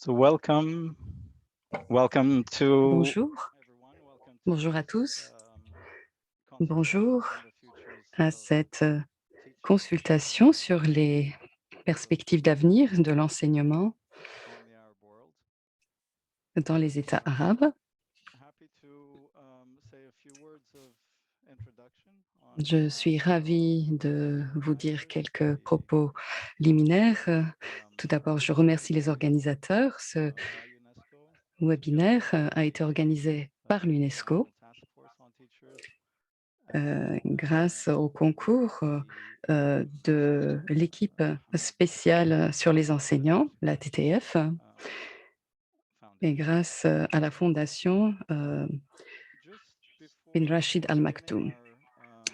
So welcome to Bonjour, everyone. Welcome to bonjour à this tous, consultation bonjour on the futures à of cette teaching consultation sur les perspectives d'avenir de l'enseignement on the Arab world. dans les États arabes. Happy to say a few words of introduction on Je behalf suis of ravie the de vous dire organizers of quelques the propos liminaires. Tout d'abord, je remercie les webinars organisateurs. Ce by UNESCO, webinaire a été organisé par the l'UNESCO National Task Force on Teachers, and grâce au concours the de l'équipe spéciale sur les enseignants, la TTF, um, et Foundation. grâce à la fondation Just Bin before Rachid Al beginning Maktoum.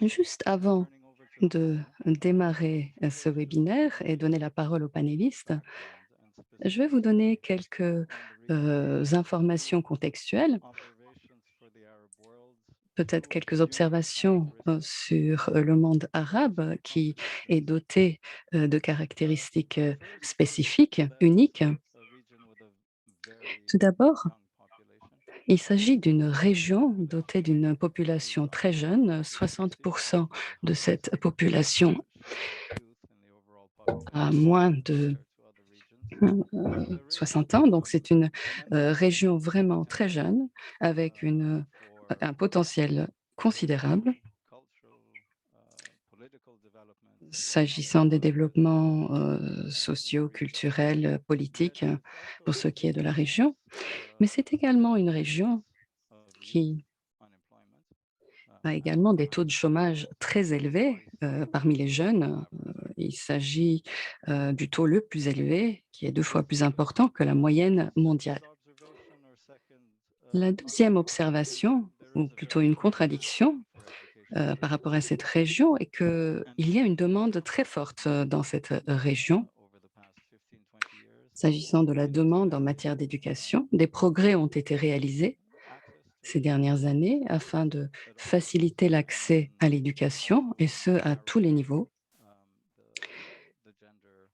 our Juste avant turning over to the de panel, démarrer ce just webinaire et donner la some parole aux panélistes, background and je vais vous specifically donner quelques on the region, a informations few contextuelles, observations for the Arab world, peut-être two quelques unique observations characteristics sur le monde which arabe qui est contribute doté de uh, caractéristiques first spécifiques, that's uniques. a region with a very Tout d'abord, young population. il s'agit d'une région dotée d'une population très jeune. You see that 60% the de highest cette population share of youth in the overall a population moins de compared to other regions. The region 60 ans. Donc c'est une immensely région vraiment très potential jeune avec for un potentiel considérable social, cultural, political development in other s'agissant des aspects développements in the sociaux, region. culturels, Yet politiques it's also pour a ce qui est de region la with région. Mais c'est également une high région rates of youth qui unemployment, a as également des taux de high as chômage très élevés 47% parmi les jeunes. average. Il s'agit du taux le plus élevé, qui est 2 fois plus important que la moyenne mondiale. Second observation or second La deuxième is that observation, there ou is a plutôt very une high demand contradiction for education in the par rapport à region. cette région, est qu'il And y a une demande très forte dans cette région. over the past 15, 20 years, S'agissant de la it demande en matière d'éducation, des progrès ont été réalisés access to ces dernières education, années afin de but also faciliter l'accès in à l'éducation, et ce, à tous les narrowing niveaux, the gender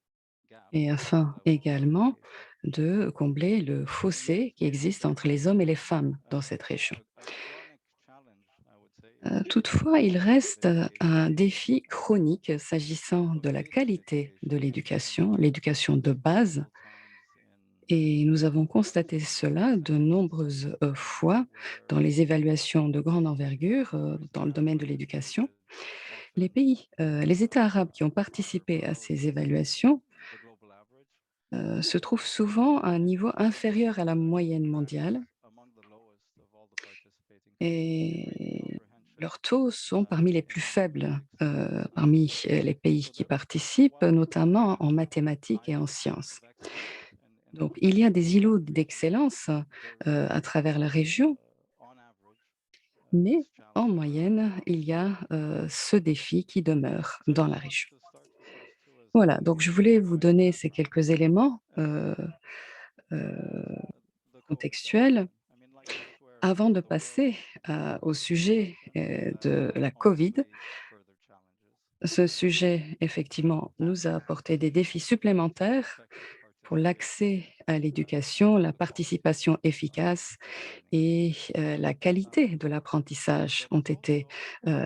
gap et in afin levels of également education. de combler le fossé qui existe entre les hommes et les femmes dans cette région. A chronic challenge, I would say, is the Toutefois, il quality of reste education, un défi chronique s'agissant of de la basic qualité de education l'éducation, in l'éducation de base, difficult times et nous avons constaté in recent cela de centuries, nombreuses fois where dans les évaluations de grande envergure countries that dans le have domaine de l'éducation. participated often Les États arabes qui ont are participé à below ces évaluations the global average, se trouvent souvent à un and niveau inférieur à la moyenne in fact mondiale, among the lowest of all the participating countries in reading et comprehension leurs taux sont parmi les plus in faibles basic parmi les pays so qui that participent, while notamment en there are mathématiques et en islands sciences. of excellence in Donc, il y a education des îlots in the region, d'excellence there à is travers la région, on average mais this en challenge moyenne, il y a ce défi qui demeure so I dans just la wanted région. to start this off too as Voilà, donc je voulais vous providing donner ces background quelques éléments the contextuels COVID-19. I mean, like elsewhere avant de in the passer world, au sujet this has de la Covid. obviously further challenges Ce sujet, effectivement, nous a apporté des défis supplémentaires affected pour participation l'accès à l'éducation, la and the participation quality efficace, of learning. et la qualité de l'apprentissage But ont it's été also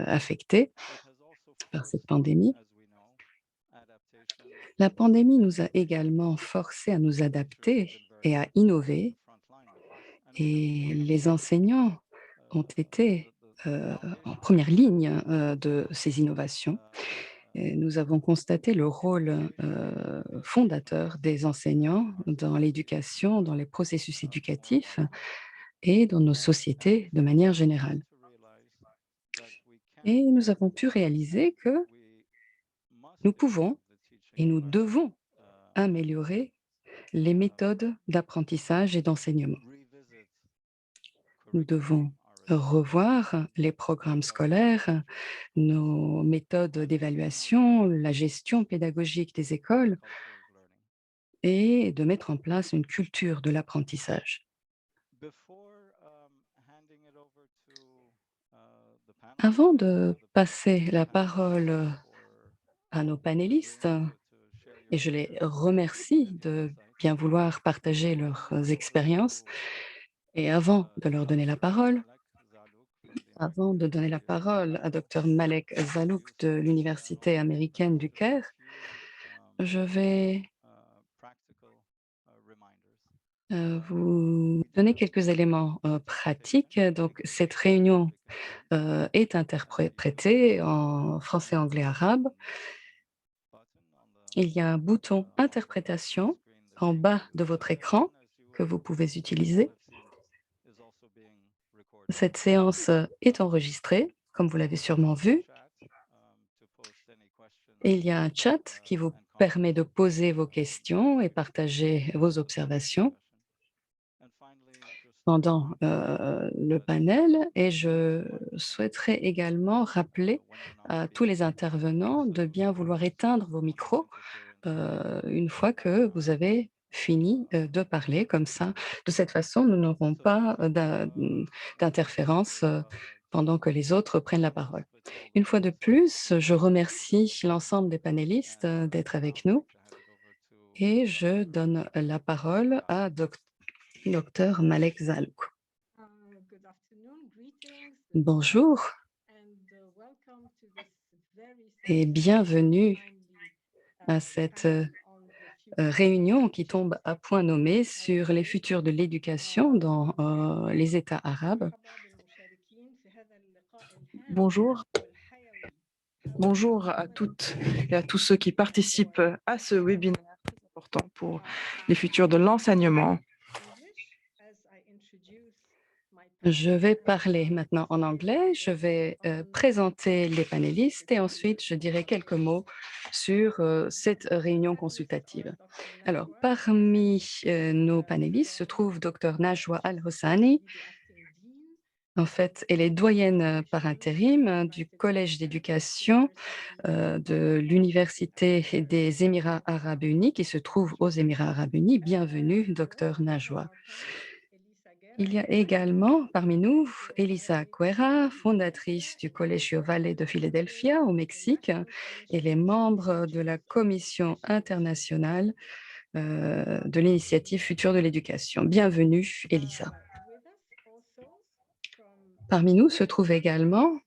affectés it has also par cette forced, pandémie. as we know, adaptation La pandémie nous a également forcés à nous and teachers have adapter been very et à much on the innover, front line with this. And we can et see les enseignants ont été the en foundations première ligne of de ces innovations. Et nous avvons constaté le in rôle education fondateur des enseignants dans l'éducation, dans les processus more éducatifs widely. et dans nos And sociétés de manière we've come générale. to realize that we can Et nous avons pu réaliser and que we must nous improve pouvons the teaching et and nous learning devons methods, améliorer les méthodes d'apprentissage et d'enseignement. revisit Nous curriculum, devons our assessments, revoir les programmes scolaires, nos méthodes d'évaluation, la gestion pédagogique des the écoles, culture of learning. et de mettre en place une culture de l'apprentissage. Before handing it over to the Avant panelists, de the passer la panelists parole for à nos being panélistes, willing to share et your je les ideas remercie and de insights. bien vouloir partager leurs expériences. Et avant de leur donner la parole, avant de donner la parole à Dr Malek Zalouk de l'Université américaine du Caire, je vais vous donner quelques éléments pratiques. Donc, cette réunion est interprétée en français, anglais, arabe. Il y a un bouton interprétation en bas de votre écran que vous pouvez utiliser. Cette séance est enregistrée, comme vous l'avez sûrement vu. Et il y a un chat qui vous permet de poser vos questions et partager vos observations pendant le panel. Et je souhaiterais également rappeler à tous les intervenants de bien vouloir éteindre vos micros une fois que vous avez fini de parler. Comme ça, de cette façon, nous n'aurons pas d'interférence pendant que les autres prennent la parole. Une fois de plus, je remercie l'ensemble des panélistes d'être avec nous et je donne la parole à Dr Malek Zalouk. Good afternoon, greetings, Bonjour and welcome to this very et scientific bienvenue timely à cette panel on the future of réunion qui education. tombe à point nommé sur les futurs de l'éducation dans les États arabes. مرحبا بالمشاركين في هذا اللقاء الهام Bonjour, والحيوي حول bonjour à مستقبل toutes et à tous ceux qui participent à ce webinaire très important pour les I'm futurs de l'enseignement. English as I introduce my Je vais panelists and parler our maintenant en anglais. Je vais on présenter les panélistes et ensuite je dirai quelques mots sur cette réunion consultative. Dr. Alors, Najwa, parmi nos the panélistes se trouve Dr Najwa she's Al-Hossani. currently the acting dean En fait, elle est doyenne par intérim du United Collège Arab d'éducation University de l'Université des Émirats arabes unis qui se trouve aux Émirats arabes unis. Bienvenue, I Dr welcome Najwa. our panelists, Elisa Il Guerra, y a également parmi nous who Elisa is Cuera, a fondatrice professor du in the Colegio Valle de International Philadelphia au Mexique. Elle est membre de la Commission internationale de l'initiative Future de l'éducation. Bienvenue, Elisa. With us also from Parmi nous se trouve également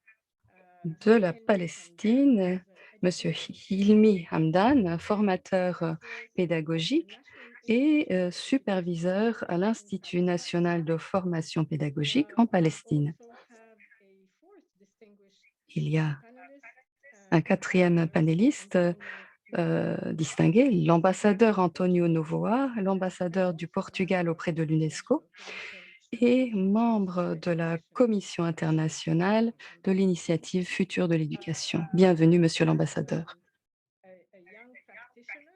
de la Hilmi Hamdan, Palestine, who's an Monsieur educational Hilmi specialist Hamdan, formateur director of the pédagogique National et Institute of Education superviseur à in l'Institut national Palestine. de formation pédagogique en We Palestine. also have a fourth distinguished Il y a panelist, un quatrième panéliste Antonio Novoa, distingué, l'ambassadeur Antonio who Novoa, is a l'ambassadeur fellow du for Portugal auprès de l'UNESCO International Commission et on the Future membre of de la Education Commission internationale on de the l'initiative Future de l'éducation. We Bienvenue, Monsieur have l'ambassadeur. a young practitioner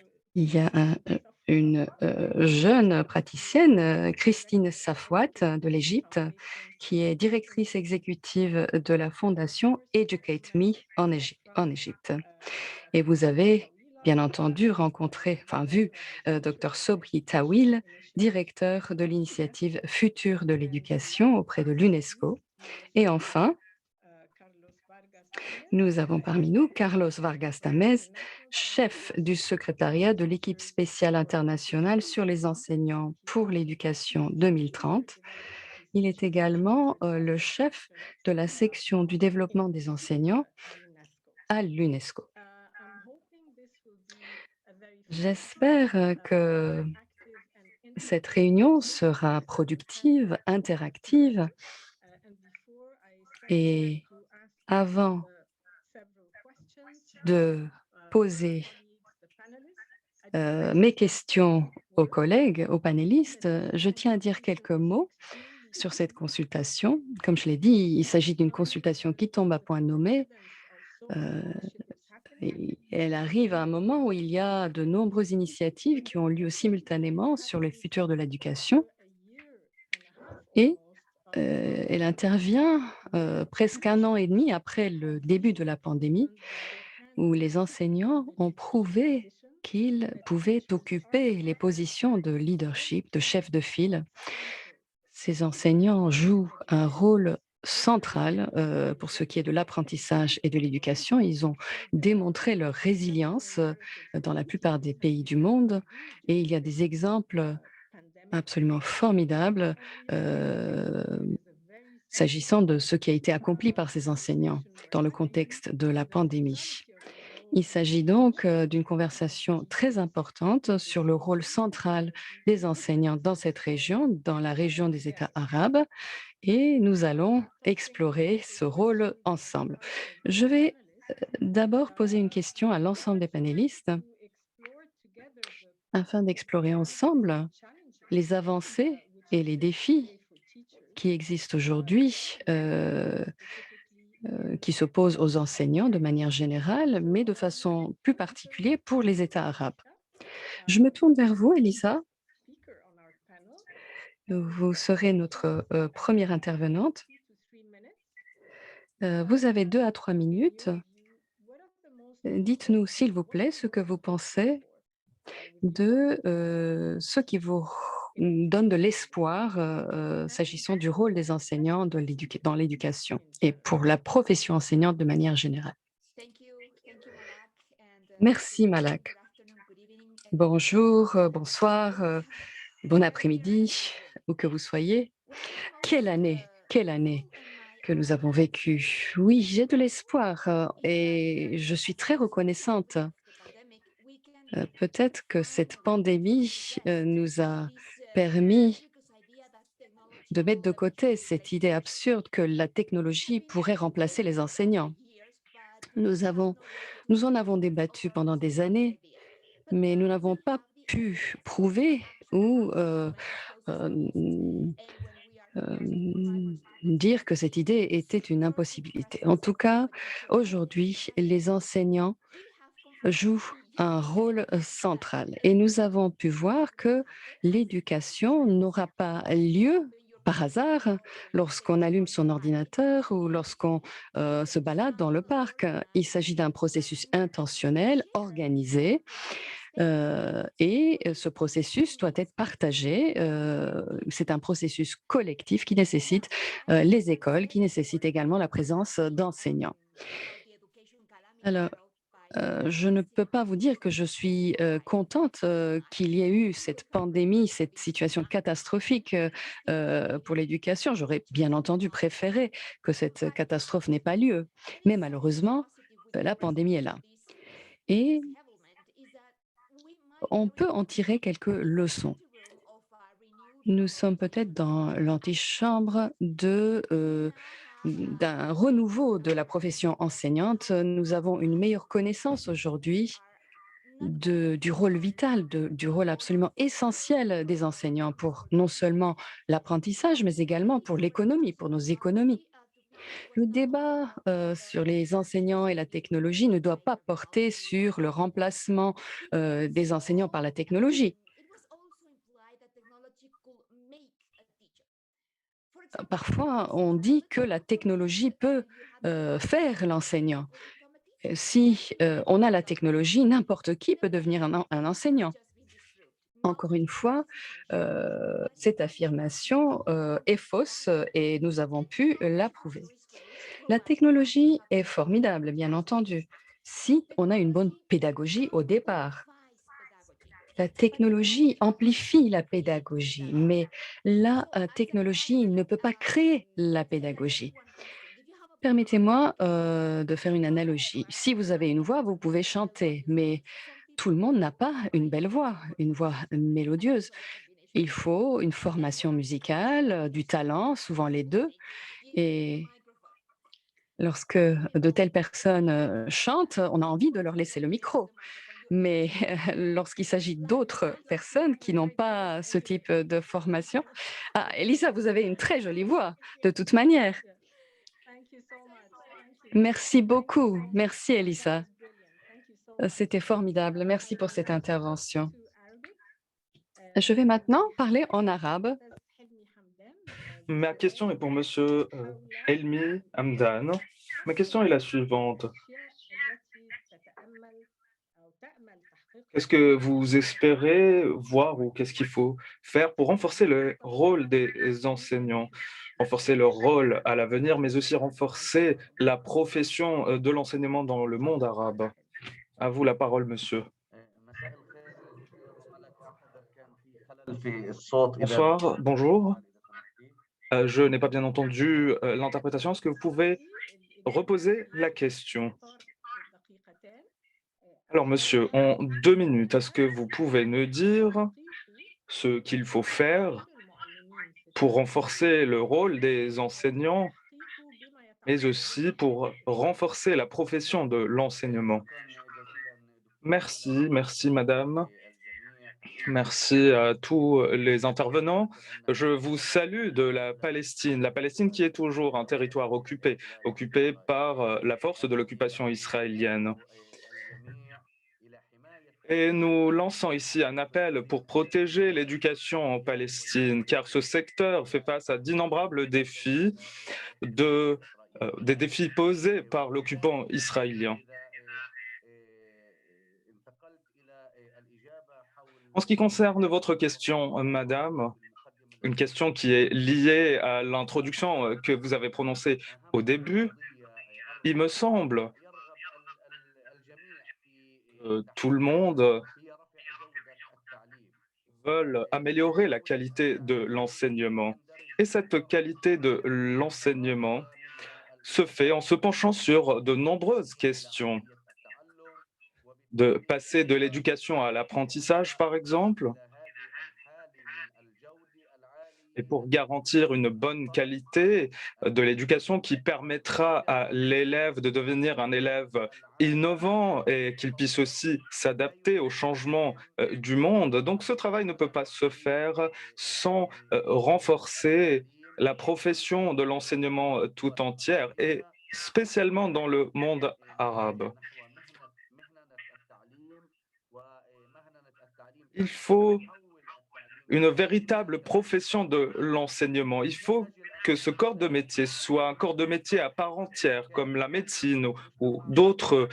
and who Il y a Safwa, une jeune praticienne, Christine Safwat de l'Égypte, qui est directrice exécutive de la fondation Educate Me en Égypte. Et vous avez bien entendu vu Dr Sobri Tawil, directeur de l'initiative Future de l'éducation auprès de l'UNESCO. Et enfin, nous avons parmi nous Carlos Vargas Tamez, chef du secrétariat de l'équipe spéciale internationale sur les enseignants pour l'éducation 2030. Il est également le chef de la section du développement des enseignants à l'UNESCO. J'espère que cette réunion sera productive, interactive et avant de poser mes questions aux collègues, aux panélistes, je tiens à dire quelques mots sur cette consultation. Comme je l'ai dit, il s'agit d'une consultation qui tombe à point nommé. Et elle arrive à un moment où il y a de nombreuses initiatives qui ont lieu simultanément sur le futur de l'éducation. Et elle intervient presque un an et demi après le début de la pandémie, où les enseignants ont prouvé qu'ils pouvaient occuper les positions de leadership, de chef de file. Ces enseignants jouent un rôle central pour ce qui est de l'apprentissage et de l'éducation. Ils ont démontré leur résilience dans la plupart des pays du monde et il y a des exemples absolument formidables s'agissant de ce qui a été accompli par ces enseignants dans le contexte de la pandémie. Il s'agit donc d'une conversation très importante sur le rôle central des enseignants dans cette région, dans la région des États arabes, et nous allons explorer ce rôle ensemble. Je vais d'abord poser une question à l'ensemble des panélistes afin d'explorer ensemble les avancées et les défis qui existent aujourd'hui, qui s'opposent aux enseignants de manière générale, mais de façon plus particulière pour les États arabes. Je me tourne vers vous, Elissa. Vous serez notre première intervenante. Vous avez 2 à 3 minutes. Dites-nous, s'il vous plaît, ce que vous pensez de ce qui vous donne de l'espoir s'agissant du rôle des enseignants dans l'éducation et pour la profession enseignante de manière générale. Merci, Malak. Bonjour, bonsoir, bon après-midi, où que vous soyez. Quelle année que nous avons vécue. Oui, j'ai de l'espoir et je suis très reconnaissante. Peut-être que cette pandémie nous a permis de mettre de côté cette idée absurde que la technologie pourrait remplacer les enseignants. Nous en avons débattu pendant des années, mais nous n'avons pas pu prouver ou dire que cette idée était une impossibilité. En tout cas, aujourd'hui, les enseignants jouent un rôle central et nous avons pu voir que l'éducation n'aura pas lieu par hasard lorsqu'on allume son ordinateur ou lorsqu'on se balade dans le parc. Il s'agit d'un processus intentionnel, organisé, et ce processus doit être partagé. C'est un processus collectif qui nécessite les écoles, qui nécessite également la présence d'enseignants. Alors, je ne peux pas vous dire que je suis contente qu'il y ait eu cette pandémie, cette situation catastrophique pour l'éducation. J'aurais bien entendu préféré que cette catastrophe n'ait pas lieu. Mais malheureusement, la pandémie est là. Et on peut en tirer quelques leçons. Nous sommes peut-être dans l'antichambre d'un renouveau de la profession enseignante. Nous avons une meilleure connaissance aujourd'hui du rôle vital, du rôle absolument essentiel des enseignants pour non seulement l'apprentissage, mais également pour l'économie, pour nos économies. Le débat sur les enseignants et la technologie ne doit pas porter sur le remplacement des enseignants par la technologie. Parfois, on dit que la technologie peut faire l'enseignant. Si on a la technologie, n'importe qui peut devenir un enseignant. Encore une fois, cette affirmation est fausse et nous avons pu la prouver. La technologie est formidable, bien entendu, si on a une bonne pédagogie au départ. La technologie amplifie la pédagogie, mais la technologie ne peut pas créer la pédagogie. Permettez-moi de faire une analogie. Si vous avez une voix, vous pouvez chanter, mais tout le monde n'a pas une voix mélodieuse. Il faut une formation musicale, du talent, souvent les 2. Et lorsque de telles personnes chantent, on a envie de leur laisser le micro. Mais lorsqu'il s'agit d'autres personnes qui n'ont pas ce type de formation. Ah, Elisa, vous avez une très jolie voix, de toute manière. Merci beaucoup. Merci, Elisa. C'était formidable. Merci pour cette intervention. Je vais maintenant parler en arabe. Ma question est pour Monsieur Helmi Hamdan. Ma question est la suivante. Qu'est-ce que vous espérez voir ou qu'est-ce qu'il faut faire pour renforcer le rôle des enseignants? renforcer leur rôle à l'avenir, mais aussi renforcer la profession de l'enseignement dans le monde arabe. À vous la parole, monsieur. Bonsoir, bonjour. Je n'ai pas bien entendu l'interprétation. Est-ce que vous pouvez reposer la question? Alors, monsieur, en 2 minutes, est-ce que vous pouvez nous dire ce qu'il faut faire pour renforcer le rôle des enseignants, mais aussi pour renforcer la profession de l'enseignement? Merci madame. Merci à tous les intervenants. Je vous salue de la Palestine qui est toujours un territoire occupé par la force de l'occupation israélienne. Et nous lançons ici un appel pour protéger l'éducation en Palestine, car ce secteur fait face à d'innombrables défis, des défis posés par l'occupant israélien. En ce qui concerne votre question, madame, une question qui est liée à l'introduction que vous avez prononcée au début, il me semble que tout le monde veut améliorer la qualité de l'enseignement. Et cette qualité de l'enseignement se fait en se penchant sur de nombreuses questions. De passer de l'éducation à l'apprentissage, par exemple, et pour garantir une bonne qualité de l'éducation qui permettra à l'élève de devenir un élève innovant et qu'il puisse aussi s'adapter aux changements du monde. Donc ce travail ne peut pas se faire sans renforcer la profession de l'enseignement tout entière et spécialement dans le monde arabe. Il faut une véritable profession de l'enseignement. Il faut que ce corps de métier soit un corps de métier à part entière, comme la médecine ou d'autres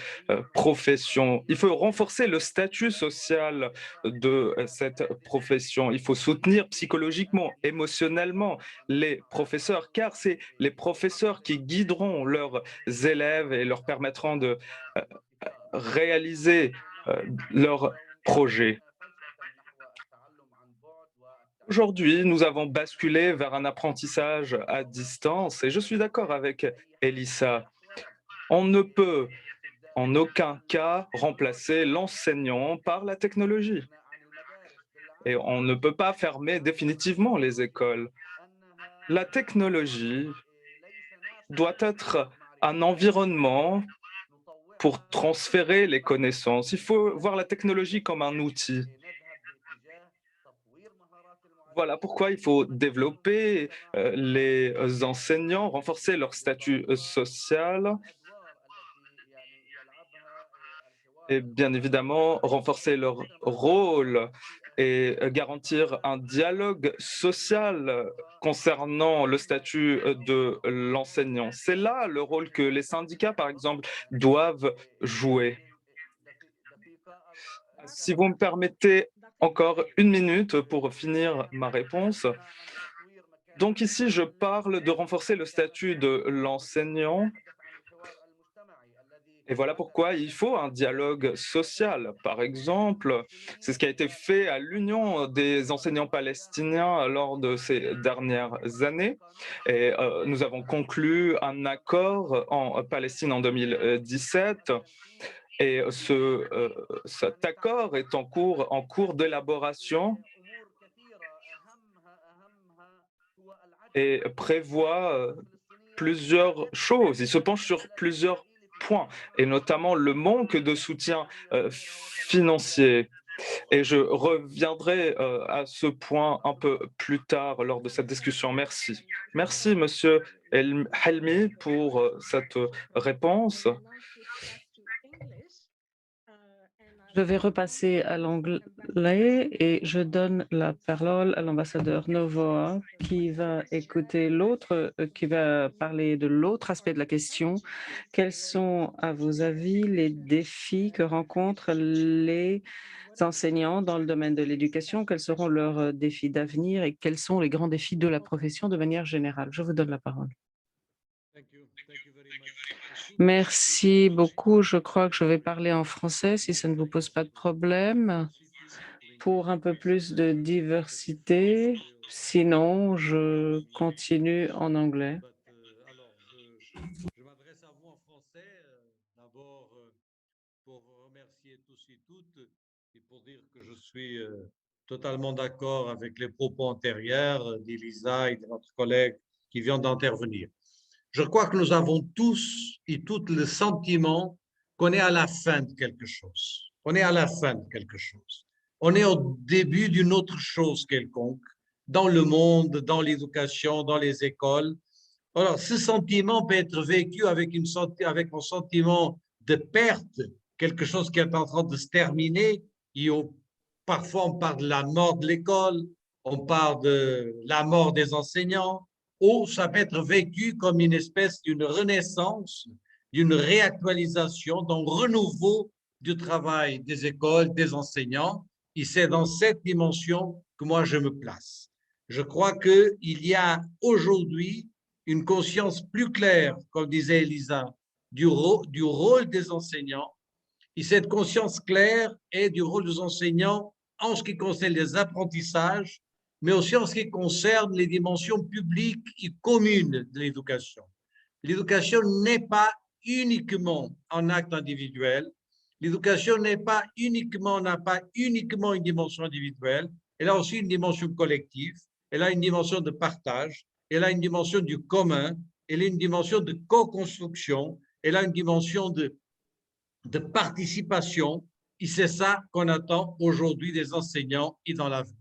professions. Il faut renforcer le statut social de cette profession. Il faut soutenir psychologiquement, émotionnellement les professeurs, car c'est les professeurs qui guideront leurs élèves et leur permettront de euh, réaliser leurs projets. Aujourd'hui, nous avons basculé vers un apprentissage à distance et je suis d'accord avec Elissa. On ne peut en aucun cas remplacer l'enseignant par la technologie. Et on ne peut pas fermer définitivement les écoles. La technologie doit être un environnement pour transférer les connaissances. Il faut voir la technologie comme un outil. Voilà pourquoi il faut développer les enseignants, renforcer leur statut social et bien évidemment renforcer leur rôle et garantir un dialogue social concernant le statut de l'enseignant. C'est là le rôle que les syndicats, par exemple, doivent jouer. Si vous me permettez encore 1 minute pour finir ma réponse. Donc ici, je parle de renforcer le statut de l'enseignant. Et voilà pourquoi il faut un dialogue social. Par exemple, c'est ce qui a été fait à l'Union des enseignants palestiniens lors de ces dernières années. Et nous avons conclu un accord en Palestine en 2017. Et cet accord est en cours d'élaboration et prévoit plusieurs choses. Il se penche sur plusieurs points, et notamment le manque de soutien financier. Et je reviendrai à ce point un peu plus tard lors de cette discussion. Merci. Merci, Monsieur Helmi, pour cette réponse. Je vais repasser à l'anglais et je donne la parole à l'ambassadeur Novoa qui va écouter qui va parler de l'autre aspect de la question. Quels sont, à vos avis, les défis que rencontrent les enseignants dans le domaine de l'éducation? Quels seront leurs défis d'avenir et quels sont les grands défis de la profession de manière générale? Je vous donne la parole. Merci beaucoup. Je crois que je vais parler en français si ça ne vous pose pas de problème pour un peu plus de diversité. Sinon, je continue en anglais. Alors, je m'adresse à vous en français, d'abord pour vous remercier tous et toutes et pour dire que je suis totalement d'accord avec les propos antérieurs d'Elisa et de notre collègue qui vient d'intervenir. Je crois que nous avons tous et toutes le sentiment qu'on est à la fin de quelque chose. On est à la fin de quelque chose. On est au début d'une autre chose quelconque, dans le monde, dans l'éducation, dans les écoles. Alors, ce sentiment peut être vécu avec un sentiment de perte, quelque chose qui est en train de se terminer. Parfois, on parle de la mort de l'école, on parle de la mort des enseignants, ou ça peut être vécu comme une espèce d'une renaissance, d'une réactualisation, d'un renouveau du travail des écoles, des enseignants. Et c'est dans cette dimension que moi je me place. Je crois qu'il y a aujourd'hui une conscience plus claire, comme disait Elisa, du rôle des enseignants. Et cette conscience claire est du rôle des enseignants en ce qui concerne les apprentissages, mais aussi en ce qui concerne les dimensions publiques et communes de l'éducation. L'éducation n'est pas uniquement un acte individuel. L'éducation n'a pas uniquement une dimension individuelle. Elle a aussi une dimension collective. Elle a une dimension de partage. Elle a une dimension du commun. Elle a une dimension de co-construction. Elle a une dimension de participation. Et c'est ça qu'on attend aujourd'hui des enseignants et dans l'avenir.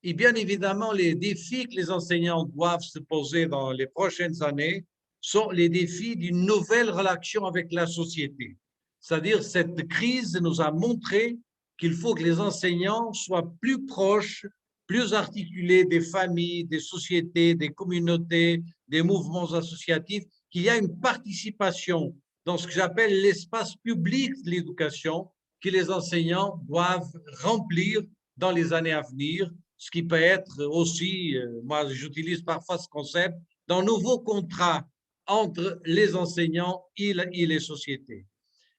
Et bien évidemment, les défis que les enseignants doivent se poser dans les prochaines années sont les défis d'une nouvelle relation avec la société. C'est-à-dire, cette crise nous a montré qu'il faut que les enseignants soient plus proches, plus articulés des familles, des sociétés, des communautés, des mouvements associatifs, qu'il y a une participation dans ce que j'appelle l'espace public de l'éducation que les enseignants doivent remplir dans les années à venir, ce qui peut être aussi, moi j'utilise parfois ce concept, d'un nouveau contrat entre les enseignants et les sociétés.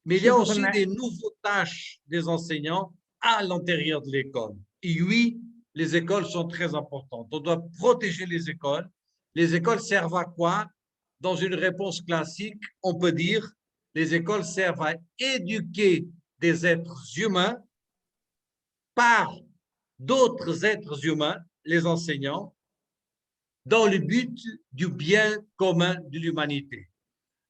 Mais il y a aussi des nouvelles tâches des enseignants à l'intérieur de l'école. Et oui, les écoles sont très importantes. On doit protéger les écoles. Les écoles servent à quoi? Dans une réponse classique, on peut dire les écoles servent à éduquer des êtres humains par d'autres êtres humains, les enseignants, dans le but du bien commun de l'humanité.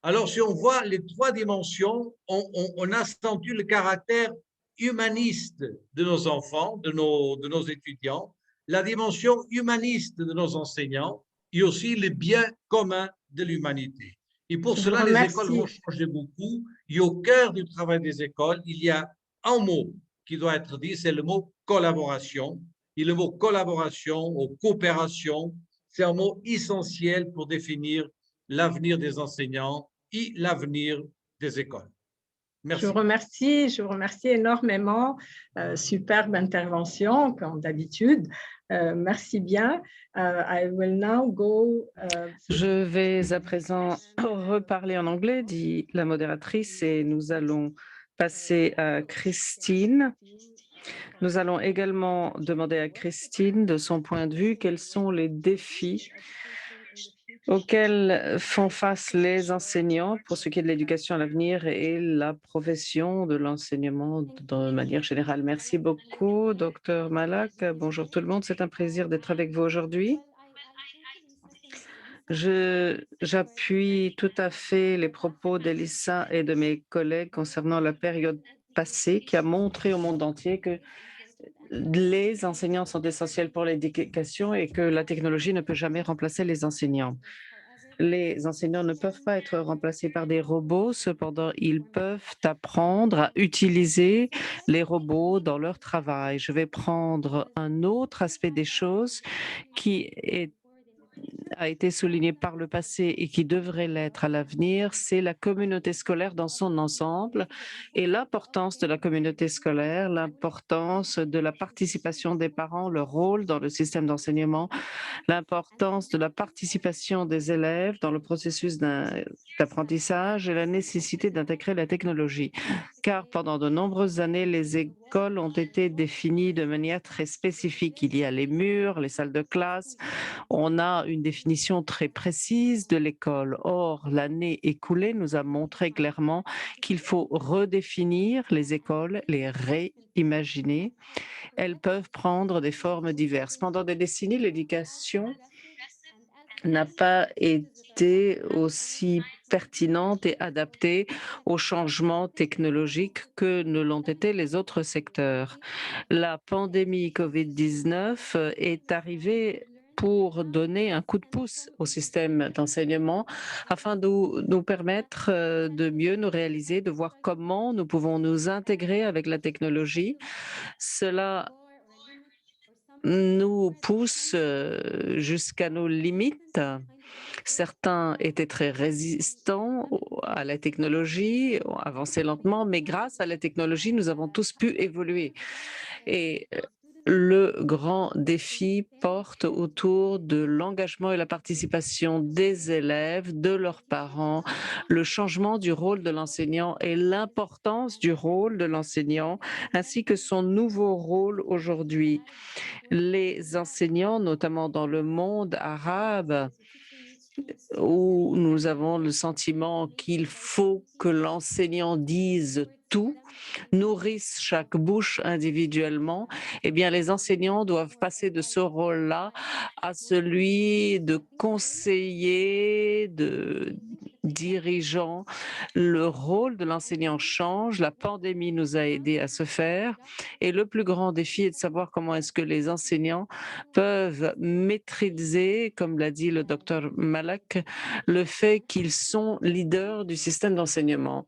Alors, si on voit les trois dimensions, on accentue le caractère humaniste de nos enfants, de nos étudiants, la dimension humaniste de nos enseignants et aussi le bien commun de l'humanité. Et pour cela, les écoles vont changer beaucoup. Et au cœur du travail des écoles, il y a un mot qui doit être dit, c'est le mot collaboration. Et le mot collaboration ou coopération, c'est un mot essentiel pour définir l'avenir des enseignants et l'avenir des écoles. Merci. Je vous remercie énormément. Superbe intervention, comme d'habitude. Merci bien. I will now go, Je vais à présent reparler en anglais, dit la modératrice, et nous allons passer à Christine. Nous allons également demander à Christine, de son point de vue, quels sont les défis auxquels font face les enseignants pour ce qui est de l'éducation à l'avenir et la profession de l'enseignement de manière générale. Merci beaucoup, Dr Malak. Bonjour tout le monde, c'est un plaisir d'être avec vous aujourd'hui. J'appuie tout à fait les propos d'Elisa et de mes collègues concernant la période passée qui a montré au monde entier que les enseignants sont essentiels pour l'éducation et que la technologie ne peut jamais remplacer les enseignants. Les enseignants ne peuvent pas être remplacés par des robots, cependant, ils peuvent apprendre à utiliser les robots dans leur travail. Je vais prendre un autre aspect des choses qui a été souligné par le passé et qui devrait l'être à l'avenir, c'est la communauté scolaire dans son ensemble et l'importance de la communauté scolaire, l'importance de la participation des parents, leur rôle dans le système d'enseignement, l'importance de la participation des élèves dans le processus d'apprentissage et la nécessité d'intégrer la technologie. Car pendant de nombreuses années, les écoles ont été définies de manière très spécifique. Il y a les murs, les salles de classe. On a une définition très précise de l'école. Or, l'année écoulée nous a montré clairement qu'il faut redéfinir les écoles, les réimaginer. Elles peuvent prendre des formes diverses. Pendant des décennies, l'éducation n'a pas été aussi pertinente et adaptée aux changements technologiques que ne l'ont été les autres secteurs. La pandémie COVID-19 est arrivée pour donner un coup de pouce au système d'enseignement afin de nous permettre de mieux nous réaliser, de voir comment nous pouvons nous intégrer avec la technologie. Cela nous pousse jusqu'à nos limites. Certains étaient très résistants à la technologie, ont avancé lentement, mais grâce à la technologie, nous avons tous pu évoluer. Et le grand défi porte autour de l'engagement et la participation des élèves, de leurs parents, le changement du rôle de l'enseignant et l'importance du rôle de l'enseignant, ainsi que son nouveau rôle aujourd'hui. Les enseignants, notamment dans le monde arabe, où nous avons le sentiment qu'il faut que l'enseignant dise tout, nourrisse chaque bouche individuellement, eh bien, les enseignants doivent passer de ce rôle-là à celui de conseiller, de dirigeant. Le rôle de l'enseignant change. La pandémie nous a aidés à ce faire. Et le plus grand défi est de savoir comment est-ce que les enseignants peuvent maîtriser, comme l'a dit le docteur Malak, le fait qu'ils sont leaders du système d'enseignement.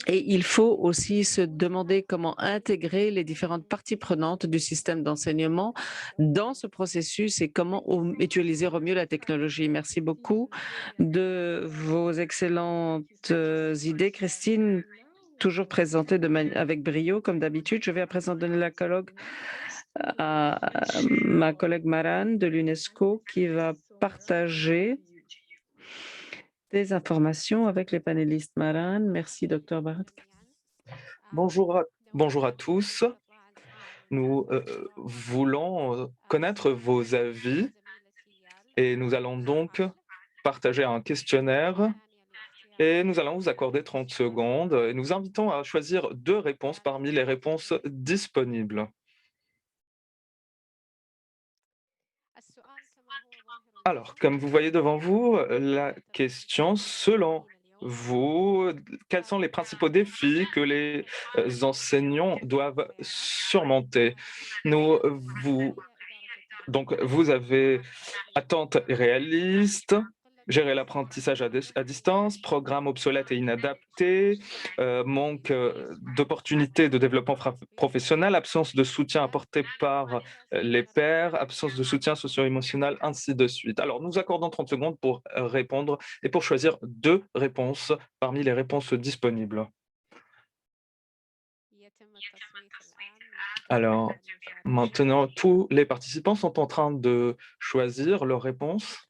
Et il faut aussi se demander comment intégrer les différentes parties prenantes du système d'enseignement dans ce processus et comment utiliser au mieux la technologie. Merci beaucoup de vos excellentes idées, Christine, toujours présentées avec brio, comme d'habitude. Je vais à présent donner la colloque à ma collègue Maran de l'UNESCO qui va partager des informations avec les panélistes. Maran, merci, Dr. Barat. Bonjour à tous. Nous voulons connaître vos avis et nous allons donc partager un questionnaire et nous allons vous accorder 30 secondes et nous invitons à choisir 2 réponses parmi les réponses disponibles. Alors, comme vous voyez devant vous, la question, selon vous, quels sont les principaux défis que les enseignants doivent surmonter? Donc, vous avez attente réaliste, gérer l'apprentissage à distance, programme obsolète et inadapté, manque d'opportunités de développement professionnel, absence de soutien apporté par les pairs, absence de soutien socio-émotionnel, ainsi de suite. Alors, nous accordons 30 secondes pour répondre et pour choisir 2 réponses parmi les réponses disponibles. Alors, maintenant, tous les participants sont en train de choisir leurs réponses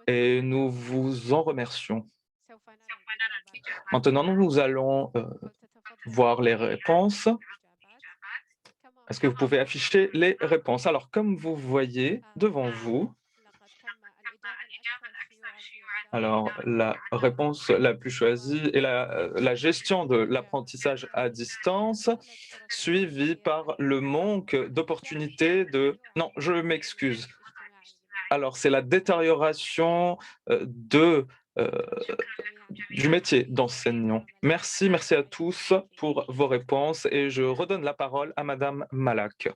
et nous vous en remercions. Maintenant, nous allons voir les réponses. Est-ce que vous pouvez afficher les réponses? Alors, comme vous voyez devant vous, alors la réponse la plus choisie est la gestion de l'apprentissage à distance, suivie par le manque d'opportunités de... Non, je m'excuse. Alors, c'est la détérioration du métier d'enseignant. Merci à tous pour vos réponses et je redonne la parole à Madame Malak.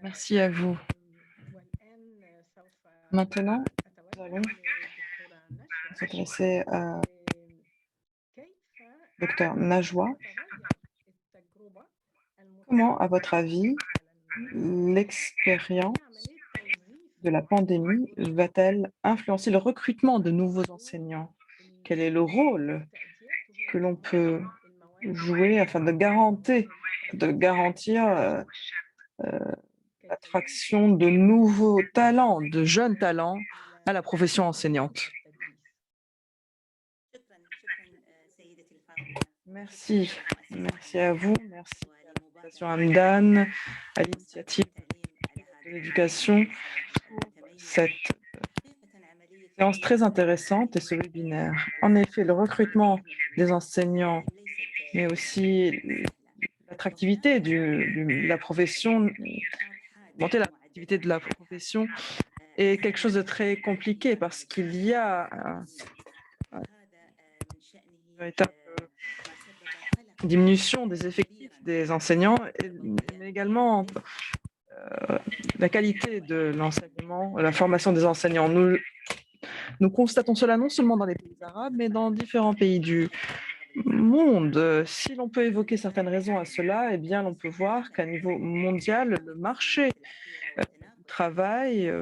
Merci à vous. Maintenant, nous allons s'adresser à Dr Najwa. Comment, à votre avis, l'expérience de la pandémie va-t-elle influencer le recrutement de nouveaux enseignants? Quel est le rôle que l'on peut jouer afin de garantir l'attraction de nouveaux talents, de jeunes talents à la profession enseignante? Merci. Merci à vous. Merci à l'Association Hamdan, à l'initiative de l'éducation pour cette séance très intéressante et ce webinaire. En effet, le recrutement des enseignants, mais aussi l'attractivité de la profession, monter l'attractivité de la profession est quelque chose de très compliqué parce qu'il y a une véritable diminution des effectifs des enseignants, mais également la qualité de l'enseignement, la formation des enseignants. Nous constatons cela non seulement dans les pays arabes, mais dans différents pays du monde. Si l'on peut évoquer certaines raisons à cela, eh bien, l'on peut voir qu'à niveau mondial, le marché du travail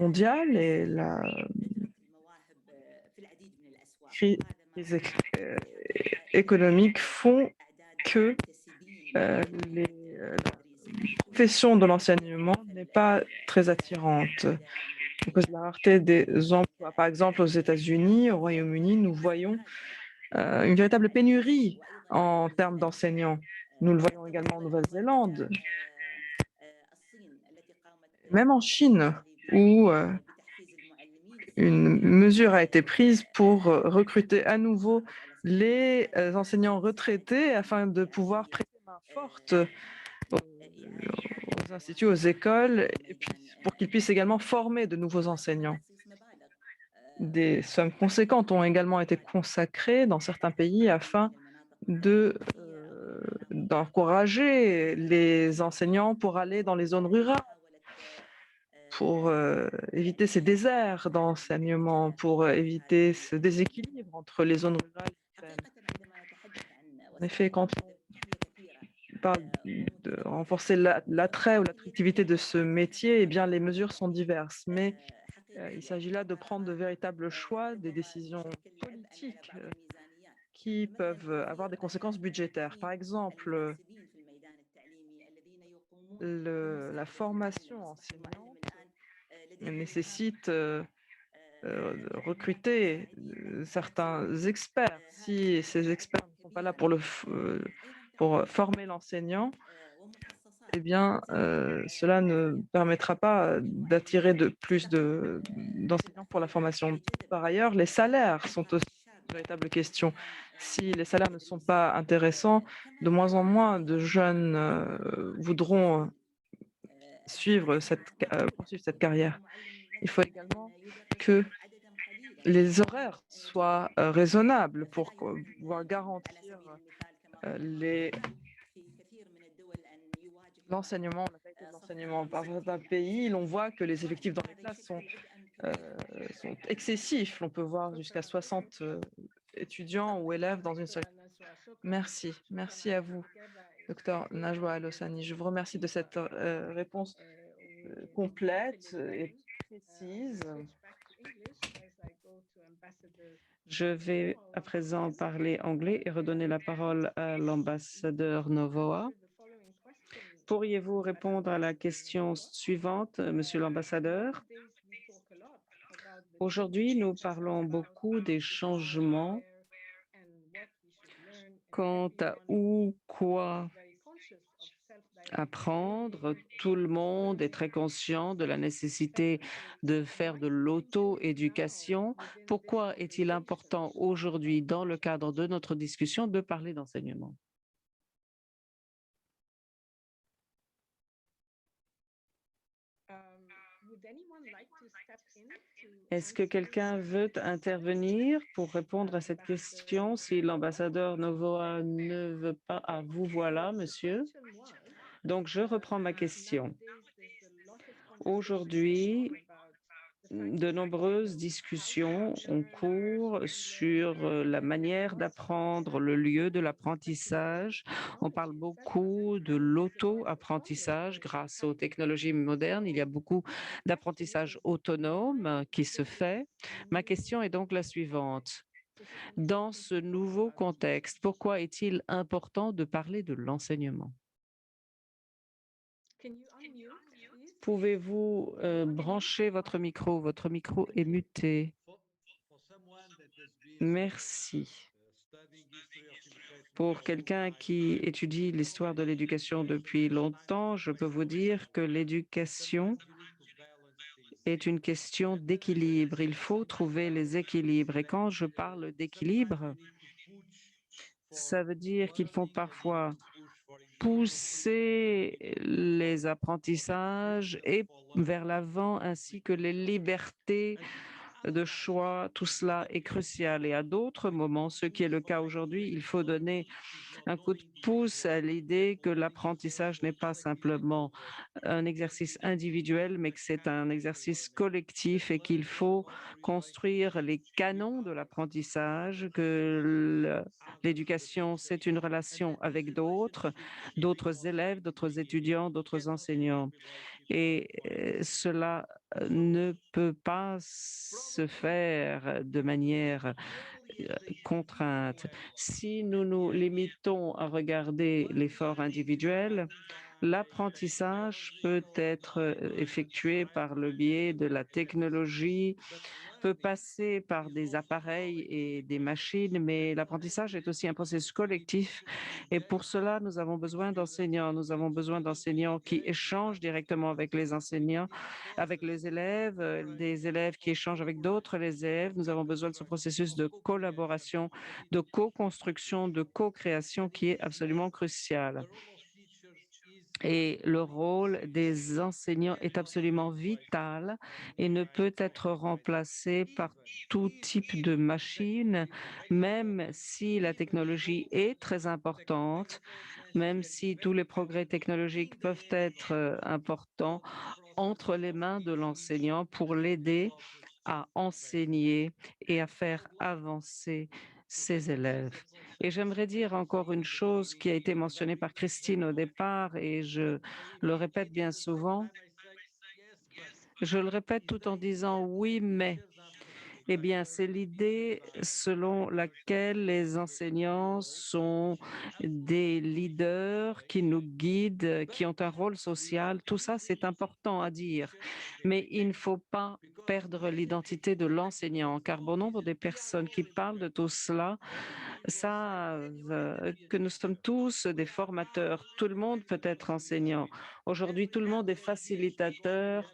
mondial et la crise économique font que la profession de l'enseignement n'est pas très attirante à cause de la rareté des emplois. Par exemple, aux États-Unis, au Royaume-Uni, nous voyons une véritable pénurie en termes d'enseignants. Nous le voyons également en Nouvelle-Zélande, même en Chine, où une mesure a été prise pour recruter à nouveau les enseignants retraités afin de pouvoir prêter main forte aux instituts, aux écoles, et puis pour qu'ils puissent également former de nouveaux enseignants. Des sommes conséquentes ont également été consacrées dans certains pays afin d'encourager les enseignants pour aller dans les zones rurales, pour éviter ces déserts d'enseignement, pour éviter ce déséquilibre entre les zones rurales et urbaines. En effet, quand on parle de renforcer l'attrait ou l'attractivité de ce métier, eh bien, les mesures sont diverses, mais il s'agit là de prendre de véritables choix, des décisions politiques qui peuvent avoir des conséquences budgétaires. Par exemple, la formation enseignante nécessite de recruter certains experts. Si ces experts ne sont pas là pour former l'enseignant, eh bien, cela ne permettra pas d'attirer plus d'enseignants pour la formation. Par ailleurs, les salaires sont aussi une véritable question. Si les salaires ne sont pas intéressants, de moins en moins de jeunes voudront poursuivre cette carrière. Il faut également que les horaires soient raisonnables pour pouvoir garantir l'enseignement, la qualité de l'enseignement. Par certains pays, l'on voit que les effectifs dans les classes sont excessifs. On peut voir jusqu'à 60 étudiants ou élèves dans une seule classe. Merci. Merci à vous, Dr Najwa Al-Hossani. Je vous remercie de cette réponse complète et précise. Je vais à présent parler anglais et redonner la parole à l'ambassadeur Novoa. Pourriez-vous répondre à la question suivante, Monsieur l'ambassadeur? Aujourd'hui, nous parlons beaucoup des changements quant à où, quoi apprendre. Tout le monde est très conscient de la nécessité de faire de l'auto-éducation. Pourquoi est-il important aujourd'hui, dans le cadre de notre discussion, de parler d'enseignement? Est-ce que quelqu'un veut intervenir pour répondre à cette question? Si l'ambassadeur Novoa ne veut pas, vous voilà, monsieur. Donc, je reprends ma question. Aujourd'hui, de nombreuses discussions ont cours sur la manière d'apprendre, le lieu de l'apprentissage. On parle beaucoup de l'auto-apprentissage grâce aux technologies modernes. Il y a beaucoup d'apprentissage autonome qui se fait. Ma question est donc la suivante. Dans ce nouveau contexte, pourquoi est-il important de parler de l'enseignement? Pouvez-vous brancher votre micro? Votre micro est muté. Merci. Pour quelqu'un qui étudie l'histoire de l'éducation depuis longtemps, je peux vous dire que l'éducation est une question d'équilibre. Il faut trouver les équilibres. Et quand je parle d'équilibre, ça veut dire qu'il faut parfois pousser les apprentissages et vers l'avant, ainsi que les libertés de choix. Tout cela est crucial. Et à d'autres moments, ce qui est le cas aujourd'hui, il faut donner un coup de pouce à l'idée que l'apprentissage n'est pas simplement un exercice individuel, mais que c'est un exercice collectif et qu'il faut construire les canons de l'apprentissage, que l'éducation, c'est une relation avec d'autres élèves, d'autres étudiants, d'autres enseignants. Et cela ne peut pas se faire de manière contrainte. Si nous nous limitons à regarder l'effort individuel, l'apprentissage peut être effectué par le biais de la technologie, peut passer par des appareils et des machines, mais l'apprentissage est aussi un processus collectif. Et pour cela, nous avons besoin d'enseignants. Nous avons besoin d'enseignants qui échangent directement avec les enseignants, avec les élèves, des élèves qui échangent avec d'autres élèves. Nous avons besoin de ce processus de collaboration, de co-construction, de co-création qui est absolument crucial. Et le rôle des enseignants est absolument vital et ne peut être remplacé par tout type de machine, même si la technologie est très importante, même si tous les progrès technologiques peuvent être importants entre les mains de l'enseignant pour l'aider à enseigner et à faire avancer ses élèves. Et j'aimerais dire encore une chose qui a été mentionnée par Christine au départ, et je le répète bien souvent. Je le répète tout en disant oui, mais. Eh bien, c'est l'idée selon laquelle les enseignants sont des leaders qui nous guident, qui ont un rôle social. Tout ça, c'est important à dire. Mais il ne faut pas perdre l'identité de l'enseignant, car bon nombre des personnes qui parlent de tout cela savent que nous sommes tous des formateurs. Tout le monde peut être enseignant. Aujourd'hui, tout le monde est facilitateur.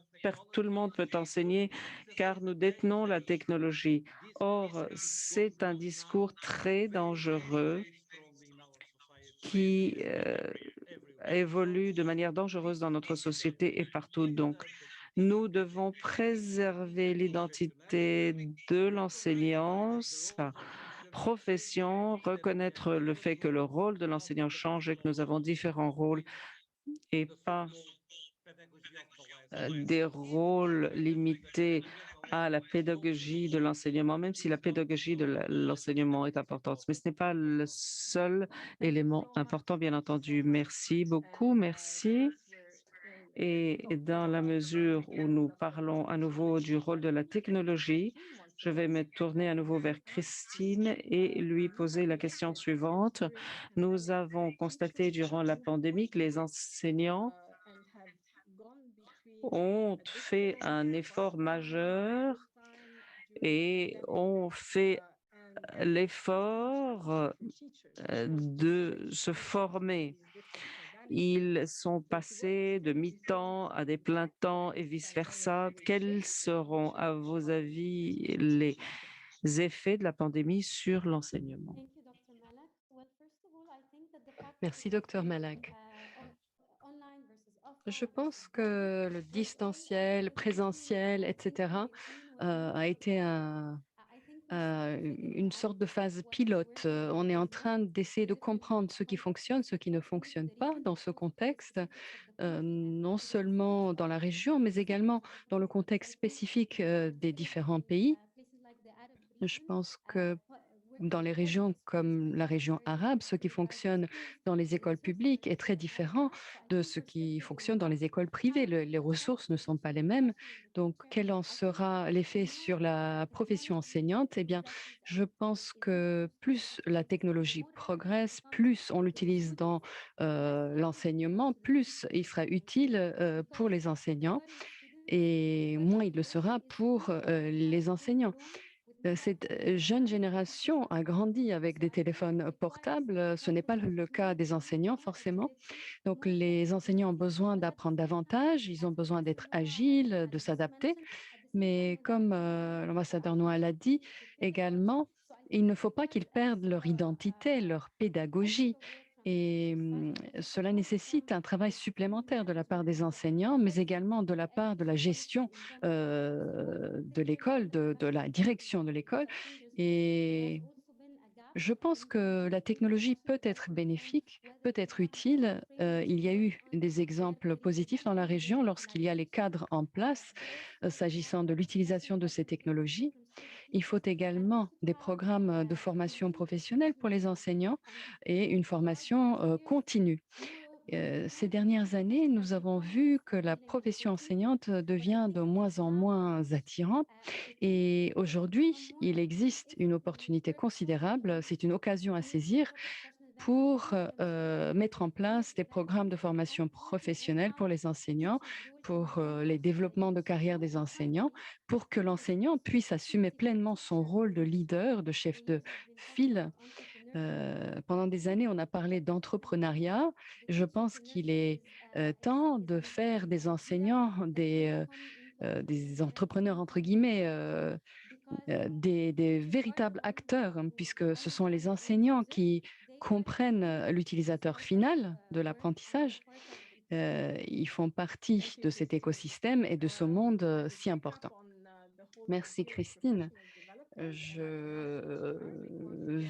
Tout le monde peut enseigner car nous détenons la technologie. Or, c'est un discours très dangereux qui évolue de manière dangereuse dans notre société et partout. Donc, nous devons préserver l'identité de l'enseignant, sa profession, reconnaître le fait que le rôle de l'enseignant change et que nous avons différents rôles et pas des rôles limités à la pédagogie de l'enseignement, même si la pédagogie de l'enseignement est importante. Mais ce n'est pas le seul élément important, bien entendu. Merci beaucoup, merci. Et dans la mesure où nous parlons à nouveau du rôle de la technologie, je vais me tourner à nouveau vers Christine et lui poser la question suivante. Nous avons constaté durant la pandémie que les enseignants ont fait un effort majeur et ont fait l'effort de se former. Ils sont passés de mi-temps à des pleins temps et vice-versa. Quels seront, à vos avis, les effets de la pandémie sur l'enseignement? Merci, Dr Malak. Je pense que le distanciel, présentiel, etc., a été un une sorte de phase pilote. On est en train d'essayer de comprendre ce qui fonctionne, ce qui ne fonctionne pas dans ce contexte, non seulement dans la région, mais également dans le contexte spécifique des différents pays. Je pense que dans les régions comme la région arabe, ce qui fonctionne dans les écoles publiques est très différent de ce qui fonctionne dans les écoles privées. Les ressources ne sont pas les mêmes. Donc, quel en sera l'effet sur la profession enseignante? Eh bien, je pense que plus la technologie progresse, plus on l'utilise dans l'enseignement, plus il sera utile pour les enseignants et moins il le sera pour les enseignants. Cette jeune génération a grandi avec des téléphones portables. Ce n'est pas le cas des enseignants forcément. Donc les enseignants ont besoin d'apprendre davantage, ils ont besoin d'être agiles, de s'adapter. Mais comme l'ambassadeur Noah l'a dit également, il ne faut pas qu'ils perdent leur identité, leur pédagogie. Et cela nécessite un travail supplémentaire de la part des enseignants, mais également de la part de la gestion de l'école, de la direction de l'école. Et je pense que la technologie peut être bénéfique, peut être utile. Il y a eu des exemples positifs dans la région lorsqu'il y a les cadres en place s'agissant de l'utilisation de ces technologies. Il faut également des programmes de formation professionnelle pour les enseignants et une formation continue. Ces dernières années, nous avons vu que la profession enseignante devient de moins en moins attirante et aujourd'hui, il existe une opportunité considérable, c'est une occasion à saisir pour mettre en place des programmes de formation professionnelle pour les enseignants, pour les développements de carrière des enseignants, pour que l'enseignant puisse assumer pleinement son rôle de leader, de chef de file. Pendant des années, on a parlé d'entrepreneuriat. Je pense qu'il est temps de faire des enseignants des entrepreneurs, entre guillemets, des véritables acteurs, hein, puisque ce sont les enseignants qui comprennent l'utilisateur final de l'apprentissage. Ils font partie de cet écosystème et de ce monde si important. Merci Christine. Je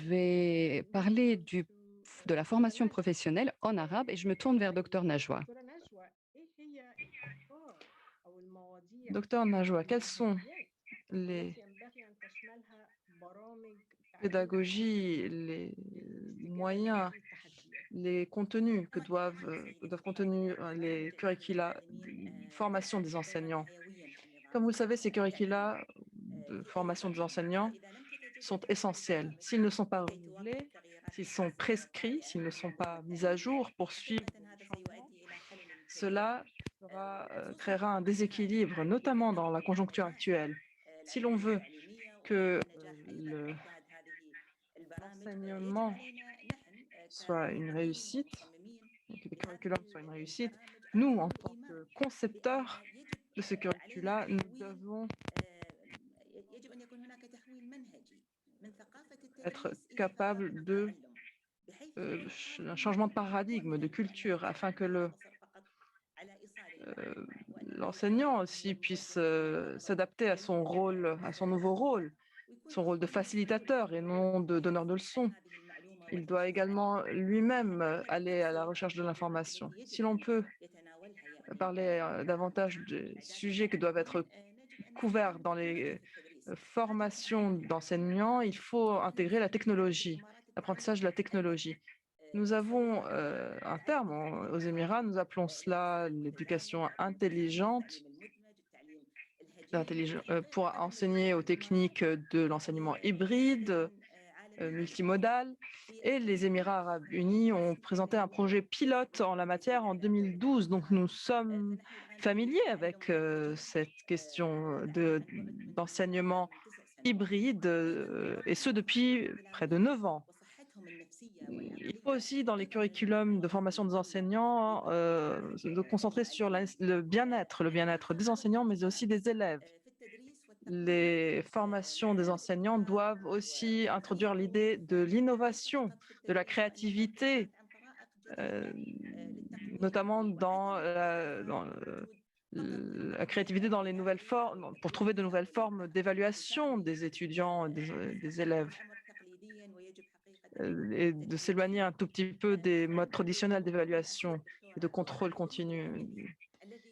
vais parler de la formation professionnelle en arabe et je me tourne vers Dr Najwa. Docteur Najwa, quels sont les pédagogies, les moyens, les contenus que doivent contenir les curricula de formation des enseignants? Comme vous le savez, ces curricula de formation des enseignants sont essentiels. S'ils ne sont pas renouvelés, s'ils sont prescrits, s'ils ne sont pas mis à jour pour suivre les changements, cela créera un déséquilibre, notamment dans la conjoncture actuelle. Si l'on veut que l'enseignement soit une réussite, que les curriculums soient une réussite, nous, en tant que concepteurs de ce curricula, nous devons être capables d'un changement de paradigme, de culture, afin que l'enseignant aussi puisse s'adapter à son rôle, à son nouveau rôle, son rôle de facilitateur et non de donneur de leçons. Il doit également lui-même aller à la recherche de l'information. Si l'on peut parler davantage des sujets qui doivent être couverts dans les formations d'enseignants, il faut intégrer la technologie, l'apprentissage de la technologie. Nous avons un terme aux Émirats, nous appelons cela l'éducation intelligente, pour enseigner aux techniques de l'enseignement hybride, multimodal. Et les Émirats arabes unis ont présenté un projet pilote en la matière en 2012. Donc nous sommes familiers avec cette question d'enseignement hybride, et ce depuis près de 9 ans. Il faut aussi, dans les curriculums de formation des enseignants, se concentrer sur le bien-être des enseignants, mais aussi des élèves. Les formations des enseignants doivent aussi introduire l'idée de l'innovation, de la créativité, notamment dans créativité dans les nouvelles formes, pour trouver de nouvelles formes d'évaluation des étudiants, des élèves, et de s'éloigner un tout petit peu des modes traditionnels d'évaluation et de contrôle continu.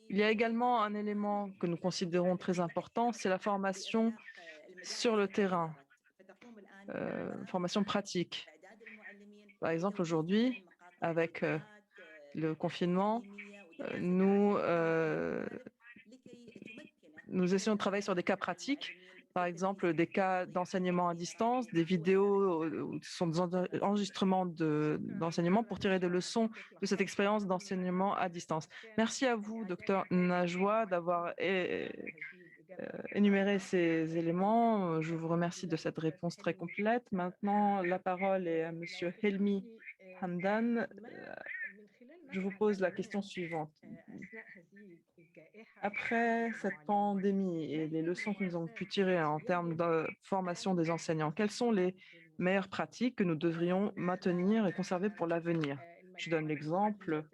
Il y a également un élément que nous considérons très important, c'est la formation sur le terrain, formation pratique. Par exemple, aujourd'hui, avec le confinement, nous essayons de travailler sur des cas pratiques, par exemple des cas d'enseignement à distance, des vidéos qui sont des enregistrements d'enseignement pour tirer des leçons de cette expérience d'enseignement à distance. Merci à vous, Dr Najwa, d'avoir énuméré ces éléments. Je vous remercie de cette réponse très complète. Maintenant, la parole est à Monsieur Helmi Hamdan. Je vous pose la question suivante. Après cette pandémie et les leçons que nous avons pu tirer en termes de formation des enseignants, quelles sont les meilleures pratiques que nous devrions maintenir et conserver pour l'avenir? Je donne l'exemple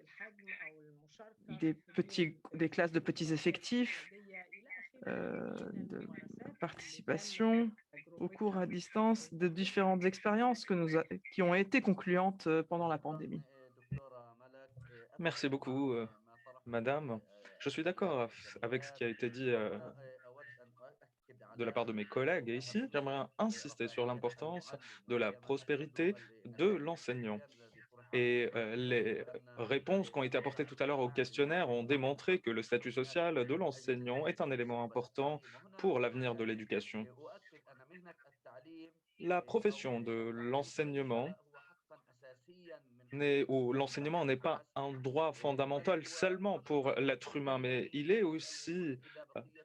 des classes de petits effectifs, de participation aux cours à distance, de différentes expériences qui ont été concluantes pendant la pandémie. Merci beaucoup, madame. Je suis d'accord avec ce qui a été dit de la part de mes collègues. Et ici, j'aimerais insister sur l'importance de la prospérité de l'enseignant. Et les réponses qui ont été apportées tout à l'heure au questionnaire ont démontré que le statut social de l'enseignant est un élément important pour l'avenir de l'éducation. La profession de l'enseignement l'enseignement n'est pas un droit fondamental seulement pour l'être humain, mais il est aussi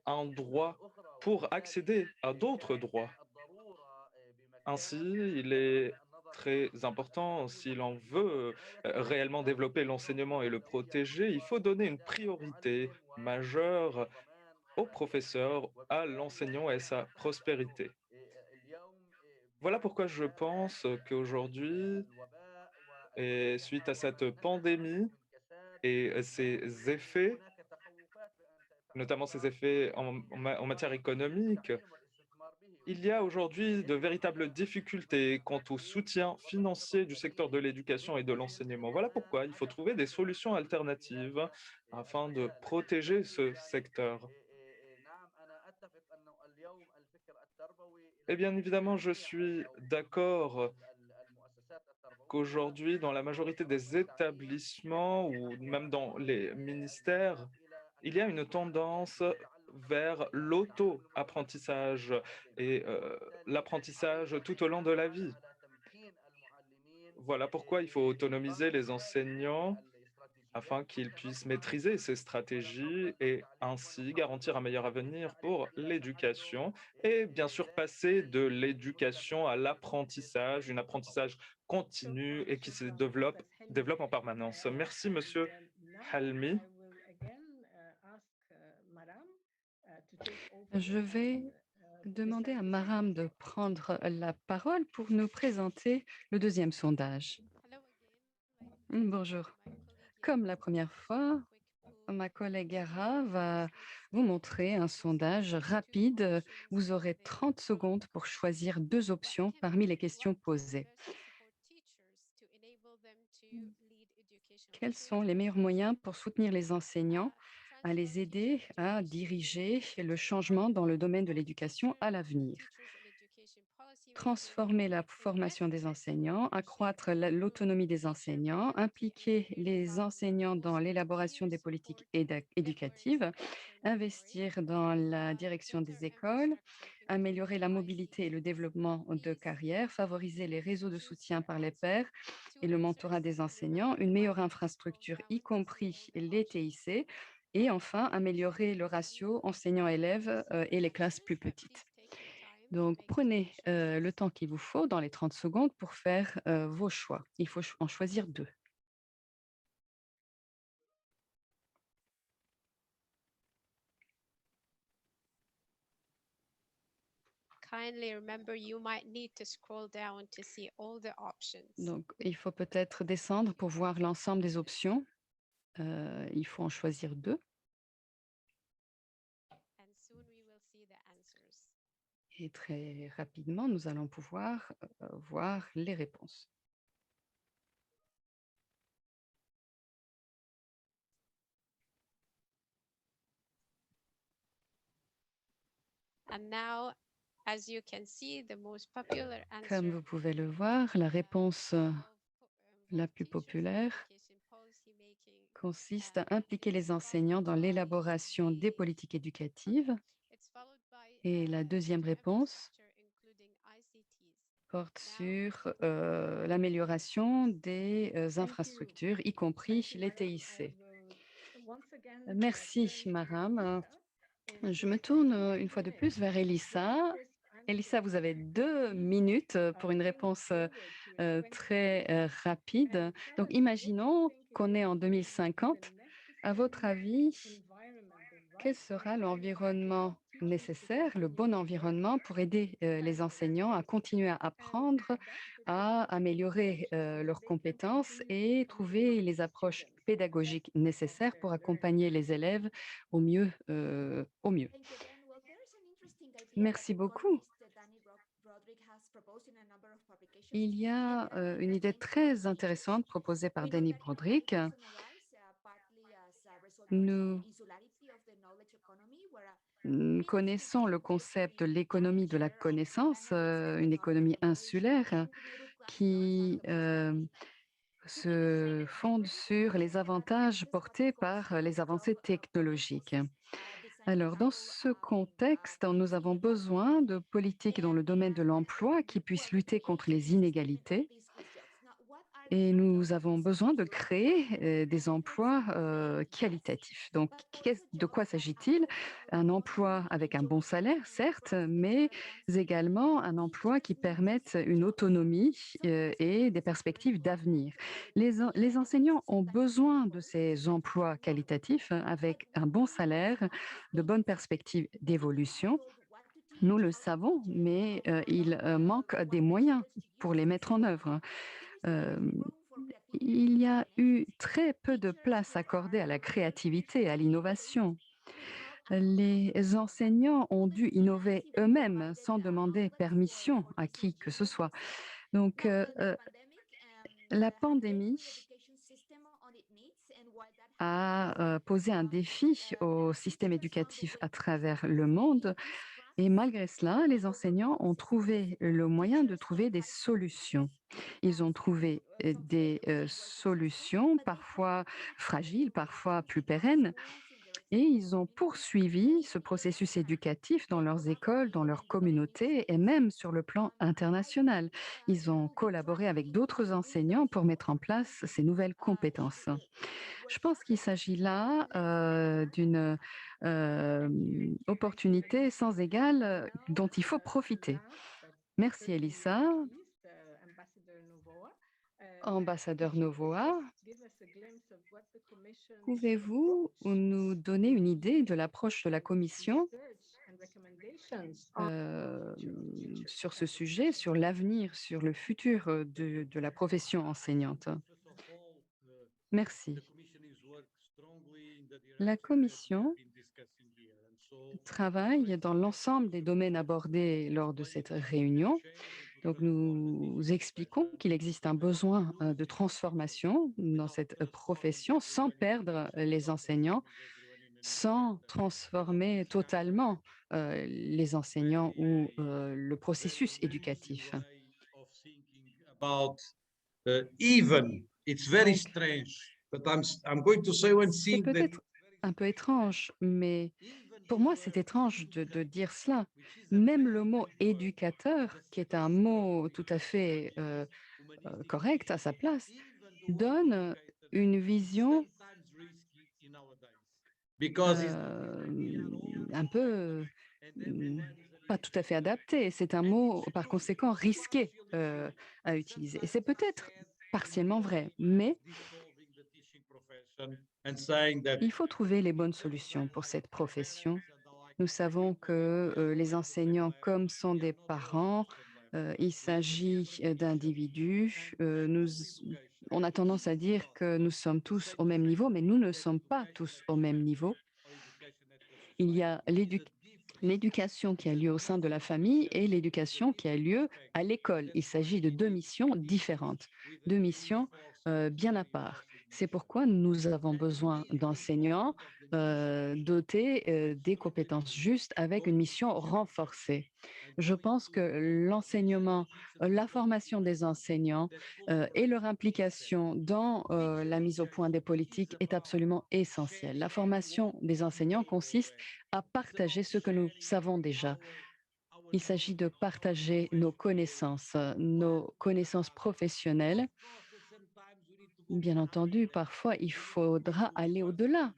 un droit pour accéder à d'autres droits. Ainsi, il est très important, si l'on veut réellement développer l'enseignement et le protéger, il faut donner une priorité majeure aux professeurs, à l'enseignant et à sa prospérité. Voilà pourquoi je pense qu'aujourd'hui, et suite à cette pandémie et ses effets, notamment ses effets en matière économique, il y a aujourd'hui de véritables difficultés quant au soutien financier du secteur de l'éducation et de l'enseignement. Voilà pourquoi il faut trouver des solutions alternatives afin de protéger ce secteur. Et bien évidemment, je suis d'accord qu'aujourd'hui, dans la majorité des établissements ou même dans les ministères, il y a une tendance vers l'auto-apprentissage et l'apprentissage tout au long de la vie. Voilà pourquoi il faut autonomiser les enseignants afin qu'ils puissent maîtriser ces stratégies et ainsi garantir un meilleur avenir pour l'éducation et bien sûr passer de l'éducation à l'apprentissage, un apprentissage continu et qui se développe en permanence. Merci, Monsieur Halmi. Je vais demander à Maram de prendre la parole pour nous présenter le deuxième sondage. Bonjour. Comme la première fois, ma collègue Yara va vous montrer un sondage rapide. Vous aurez 30 secondes pour choisir deux options parmi les questions posées. Quels sont les meilleurs moyens pour soutenir les enseignants, à les aider à diriger le changement dans le domaine de l'éducation à l'avenir? Transformer la formation des enseignants, accroître l'autonomie des enseignants, impliquer les enseignants dans l'élaboration des politiques éducatives, investir dans la direction des écoles, améliorer la mobilité et le développement de carrière, favoriser les réseaux de soutien par les pairs et le mentorat des enseignants, une meilleure infrastructure, y compris les TIC, et enfin améliorer le ratio enseignants-élèves et les classes plus petites. Donc, prenez le temps qu'il vous faut dans les 30 secondes pour faire vos choix. Il faut en choisir deux. Donc, il faut peut-être descendre pour voir l'ensemble des options. Il faut en choisir deux. Et très rapidement, nous allons pouvoir voir les réponses. Comme vous pouvez le voir, la réponse la plus populaire consiste à impliquer les enseignants dans l'élaboration des politiques éducatives. Et la deuxième réponse porte sur l'amélioration des infrastructures, y compris les TIC. Merci, Maram. Je me tourne une fois de plus vers Elissa. Elissa, vous avez 2 minutes pour une réponse très rapide. Donc, imaginons qu'on est en 2050. À votre avis, quel sera l'environnement nécessaire, le bon environnement pour aider les enseignants à continuer à apprendre, à améliorer leurs compétences et trouver les approches pédagogiques nécessaires pour accompagner les élèves au mieux, au mieux. Merci beaucoup. Il y a une idée très intéressante proposée par Danny Broderick. Nous connaissons le concept de l'économie de la connaissance, une économie insulaire qui se fonde sur les avantages portés par les avancées technologiques. Alors, dans ce contexte, nous avons besoin de politiques dans le domaine de l'emploi qui puissent lutter contre les inégalités. Et nous avons besoin de créer des emplois qualitatifs. Donc, de quoi s'agit-il? Un emploi avec un bon salaire, certes, mais également un emploi qui permette une autonomie et des perspectives d'avenir. Les enseignants ont besoin de ces emplois qualitatifs avec un bon salaire, de bonnes perspectives d'évolution. Nous le savons, mais il manque des moyens pour les mettre en œuvre. Il y a eu très peu de place accordée à la créativité et à l'innovation. Les enseignants ont dû innover eux-mêmes sans demander permission à qui que ce soit. Donc, la pandémie a posé un défi au système éducatif à travers le monde. Et malgré cela, les enseignants ont trouvé le moyen de trouver des solutions. Ils ont trouvé des solutions parfois fragiles, parfois plus pérennes, et ils ont poursuivi ce processus éducatif dans leurs écoles, dans leurs communautés et même sur le plan international. Ils ont collaboré avec d'autres enseignants pour mettre en place ces nouvelles compétences. Je pense qu'il s'agit là d'une opportunité sans égale dont il faut profiter. Merci, Elissa. Ambassadeur Novoa, pouvez-vous nous donner une idée de l'approche de la Commission sur ce sujet, sur l'avenir, sur le futur de la profession enseignante? Merci. La Commission travaille dans l'ensemble des domaines abordés lors de cette réunion. Donc, nous expliquons qu'il existe un besoin de transformation dans cette profession sans perdre les enseignants, sans transformer totalement les enseignants ou le processus éducatif. C'est peut-être un peu étrange, mais pour moi, c'est étrange de dire cela. Même le mot éducateur, qui est un mot tout à fait correct, à sa place, donne une vision un peu pas tout à fait adaptée. C'est un mot, par conséquent, risqué à utiliser. Et c'est peut-être partiellement vrai, mais il faut trouver les bonnes solutions pour cette profession. Nous savons que les enseignants, comme sont des parents, il s'agit d'individus. On a tendance à dire que nous sommes tous au même niveau, mais nous ne sommes pas tous au même niveau. Il y a l'éducation qui a lieu au sein de la famille et l'éducation qui a lieu à l'école. Il s'agit de deux missions différentes, deux missions bien à part. C'est pourquoi nous avons besoin d'enseignants dotés des compétences justes avec une mission renforcée. Je pense que l'enseignement, la formation des enseignants et leur implication dans la mise au point des politiques est absolument essentielle. La formation des enseignants consiste à partager ce que nous savons déjà. Il s'agit de partager nos connaissances professionnelles. Bien entendu, parfois, il faudra aller au-delà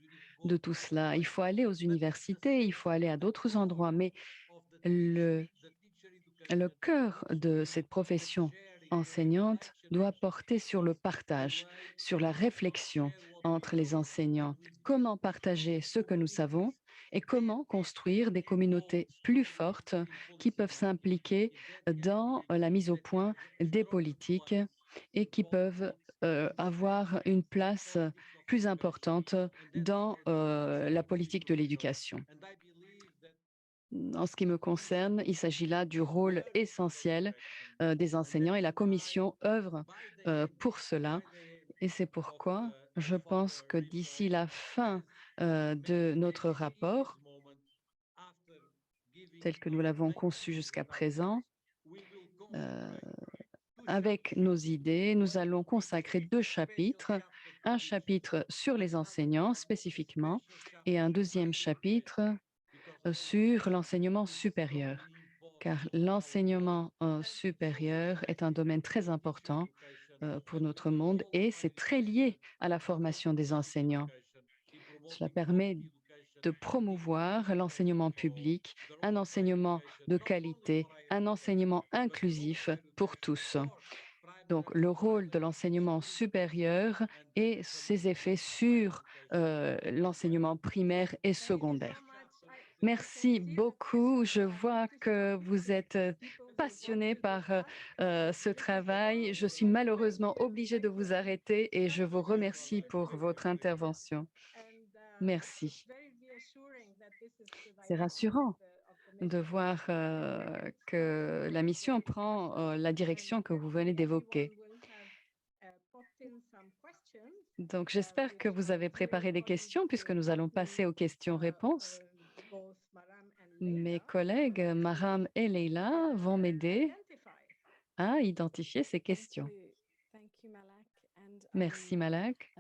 de tout cela. Il faut aller aux universités, il faut aller à d'autres endroits, mais le, le cœur de cette profession enseignante doit porter sur le partage, sur la réflexion entre les enseignants. Comment partager ce que nous savons et comment construire des communautés plus fortes qui peuvent s'impliquer dans la mise au point des politiques et qui peuvent avoir une place plus importante dans la politique de l'éducation. En ce qui me concerne, il s'agit là du rôle essentiel des enseignants et la Commission œuvre pour cela. Et c'est pourquoi je pense que d'ici la fin de notre rapport, tel que nous l'avons conçu jusqu'à présent, avec nos idées, nous allons consacrer deux chapitres, un chapitre sur les enseignants spécifiquement et un deuxième chapitre sur l'enseignement supérieur, car l'enseignement supérieur est un domaine très important pour notre monde et c'est très lié à la formation des enseignants. Cela permet de promouvoir l'enseignement public, un enseignement de qualité, un enseignement inclusif pour tous. Donc, le rôle de l'enseignement supérieur et ses effets sur l'enseignement primaire et secondaire. Merci beaucoup. Je vois que vous êtes passionné par ce travail. Je suis malheureusement obligée de vous arrêter et je vous remercie pour votre intervention. Merci. C'est rassurant de voir que la mission prend la direction que vous venez d'évoquer. Donc, j'espère que vous avez préparé des questions puisque nous allons passer aux questions-réponses. Mes collègues Maram et Leila vont m'aider à identifier ces questions. Merci Malak.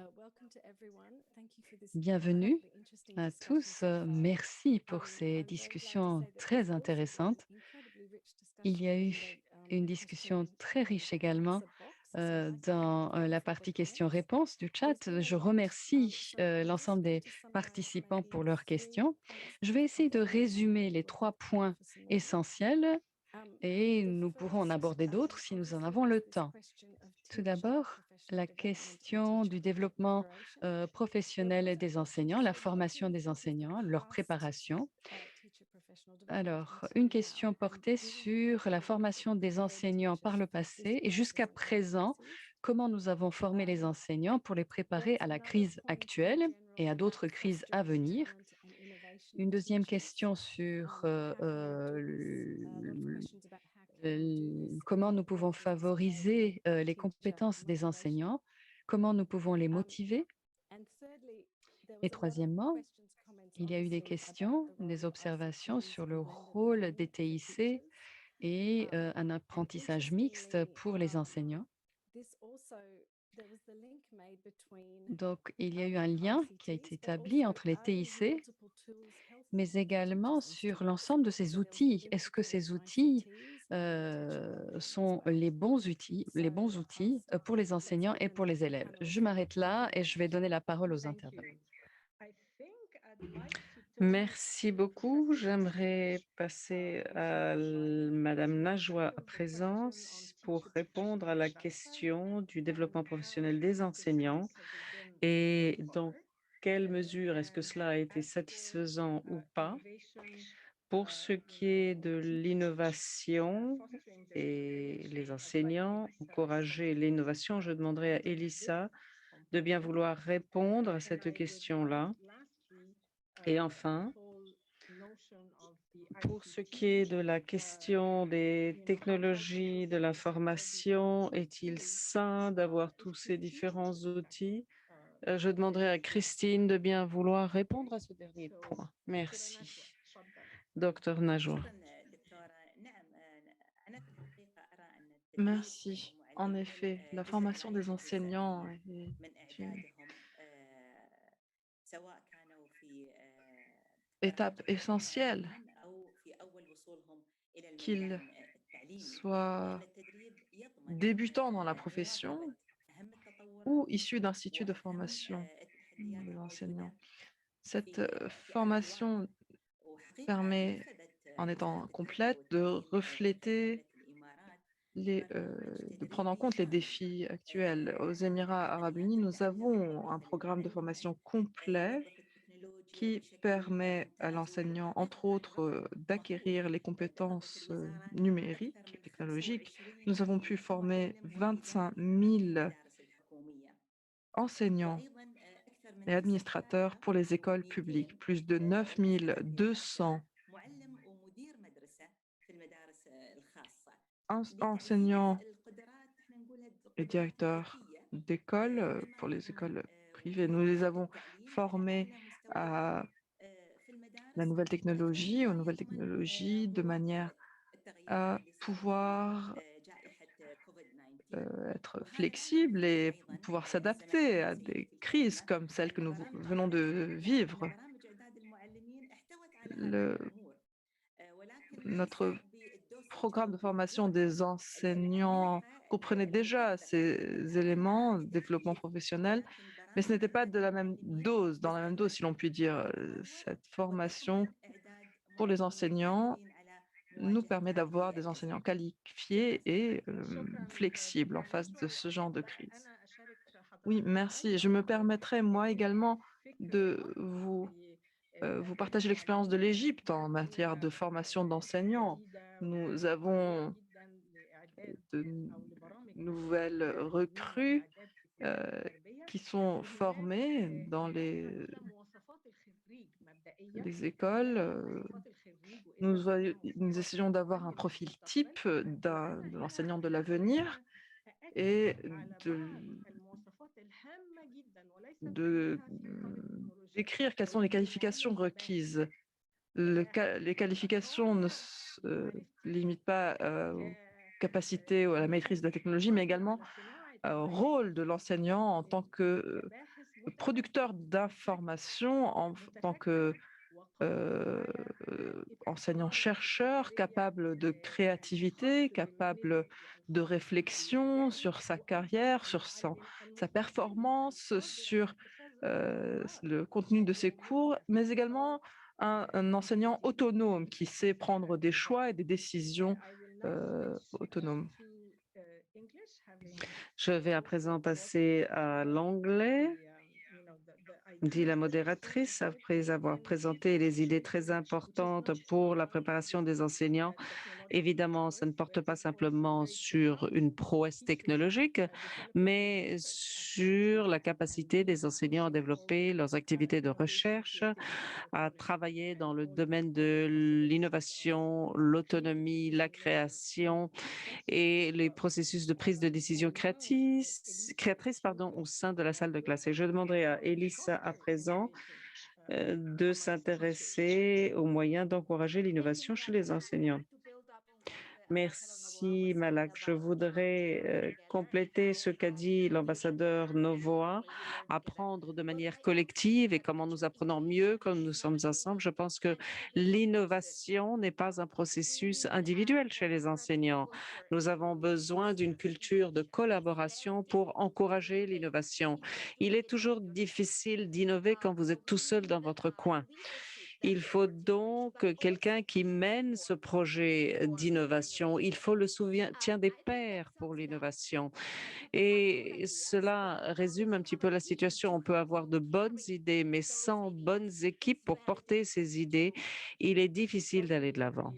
Bienvenue à tous. Merci pour ces discussions très intéressantes. Il y a eu une discussion très riche également dans la partie questions-réponses du chat. Je remercie l'ensemble des participants pour leurs questions. Je vais essayer de résumer les 3 points essentiels et nous pourrons en aborder d'autres si nous en avons le temps. Tout d'abord, la question du développement professionnel des enseignants, la formation des enseignants, leur préparation. Alors, une question portait sur la formation des enseignants par le passé et jusqu'à présent, comment nous avons formé les enseignants pour les préparer à la crise actuelle et à d'autres crises à venir. Une deuxième question sur comment nous pouvons favoriser les compétences des enseignants, comment nous pouvons les motiver. Et troisièmement, il y a eu des questions, des observations sur le rôle des TIC et un apprentissage mixte pour les enseignants. Donc, il y a eu un lien qui a été établi entre les TIC, mais également sur l'ensemble de ces outils. Est-ce que ces outils sont les bons outils pour les enseignants et pour les élèves? Je m'arrête là et je vais donner la parole aux intervenants. Merci beaucoup. J'aimerais passer à Madame Najwa à présent pour répondre à la question du développement professionnel des enseignants et dans quelle mesure est-ce que cela a été satisfaisant ou pas. Pour ce qui est de l'innovation et les enseignants, encourager l'innovation, je demanderai à Elissa de bien vouloir répondre à cette question-là. Et enfin, Pour ce qui est de la question des technologies de l'information, est-il sain d'avoir tous ces différents outils? Je demanderai à Christine de bien vouloir répondre à ce dernier point. Merci. Docteur Najour. Merci. En effet, la formation des enseignants est une étape essentielle, qu'ils soient débutants dans la profession ou issus d'instituts de formation des enseignants. Cette formation permet, en étant complète, de refléter de prendre en compte les défis actuels. Aux Émirats arabes unis, nous avons un programme de formation complet qui permet à l'enseignant, entre autres, d'acquérir les compétences numériques et technologiques. Nous avons pu former 25 000 enseignants et administrateurs pour les écoles publiques, plus de 9 200 enseignants et directeurs d'école pour les écoles privées. Nous les avons formés à la nouvelle technologie, aux nouvelles technologies, de manière à pouvoir être flexibles et pouvoir s'adapter à des crises comme celle que nous venons de vivre. Notre programme de formation des enseignants comprenait déjà ces éléments, développement professionnel, mais ce n'était pas de la même dose, dans la même dose, si l'on peut dire. Cette formation pour les enseignants nous permet d'avoir des enseignants qualifiés et flexibles en face de ce genre de crise. Oui, merci. Je me permettrai, moi également, de vous partager l'expérience de l'Égypte en matière de formation d'enseignants. Nous avons de nouvelles recrues qui sont formées dans les écoles. Nous essayons d'avoir un profil type de l'enseignant de l'avenir et d'écrire quelles sont les qualifications requises. Les qualifications ne se limitent pas aux capacités ou à la maîtrise de la technologie, mais également au rôle de l'enseignant en tant que producteur d'informations, en tant que enseignant-chercheur, capable de créativité, capable de réflexion sur sa carrière, sur sa performance, sur le contenu de ses cours, mais également un enseignant autonome qui sait prendre des choix et des décisions autonomes. Je vais à présent passer à l'anglais, dit la modératrice, après avoir présenté les idées très importantes pour la préparation des enseignants. Évidemment, ça ne porte pas simplement sur une prouesse technologique, mais sur la capacité des enseignants à développer leurs activités de recherche, à travailler dans le domaine de l'innovation, l'autonomie, la création et les processus de prise de décision créatrice au sein de la salle de classe. Et je demanderai à Elissa à présent de s'intéresser aux moyens d'encourager l'innovation chez les enseignants. Merci, Malak. Je voudrais compléter ce qu'a dit l'ambassadeur Novoa, apprendre de manière collective et comment nous apprenons mieux quand nous sommes ensemble. Je pense que l'innovation n'est pas un processus individuel chez les enseignants. Nous avons besoin d'une culture de collaboration pour encourager l'innovation. Il est toujours difficile d'innover quand vous êtes tout seul dans votre coin. Il faut donc quelqu'un qui mène ce projet d'innovation. Il faut le soutien des pairs pour l'innovation. Et cela résume un petit peu la situation. On peut avoir de bonnes idées, mais sans bonnes équipes pour porter ces idées, il est difficile d'aller de l'avant.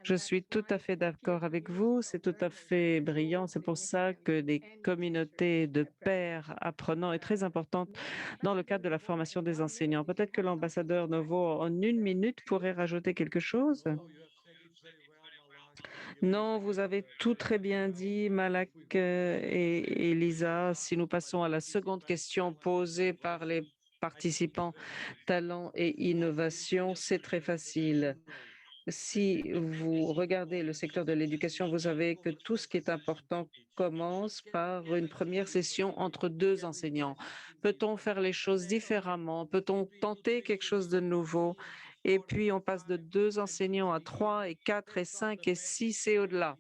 Je suis tout à fait d'accord avec vous, c'est tout à fait brillant. C'est pour ça que des communautés de pairs apprenants est très importante dans le cadre de la formation des enseignants. Peut-être que l'ambassadeur Novo, en 1 minute, pourrait rajouter quelque chose. Non, vous avez tout très bien dit, Malak et Elisa. Si nous passons à la seconde question posée par les participants, talent et innovation, c'est très facile. Si vous regardez le secteur de l'éducation, vous savez que tout ce qui est important commence par une première session entre deux enseignants. Peut-on faire les choses différemment? Peut-on tenter quelque chose de nouveau? Et puis, on passe de 2 enseignants à 3 et 4 et 5 et 6 et au-delà.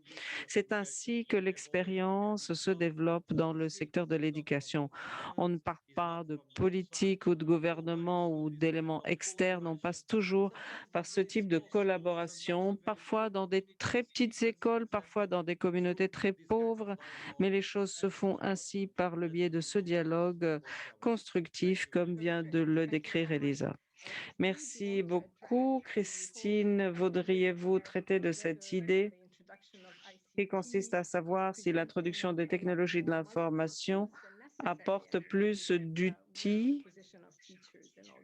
C'est ainsi que l'expérience se développe dans le secteur de l'éducation. On ne part pas de politique ou de gouvernement ou d'éléments externes, on passe toujours par ce type de collaboration, parfois dans des très petites écoles, parfois dans des communautés très pauvres, mais les choses se font ainsi par le biais de ce dialogue constructif, comme vient de le décrire Elisa. Merci beaucoup. Christine, voudriez-vous traiter de cette idée qui consiste à savoir si l'introduction des technologies de l'information apporte plus d'outils?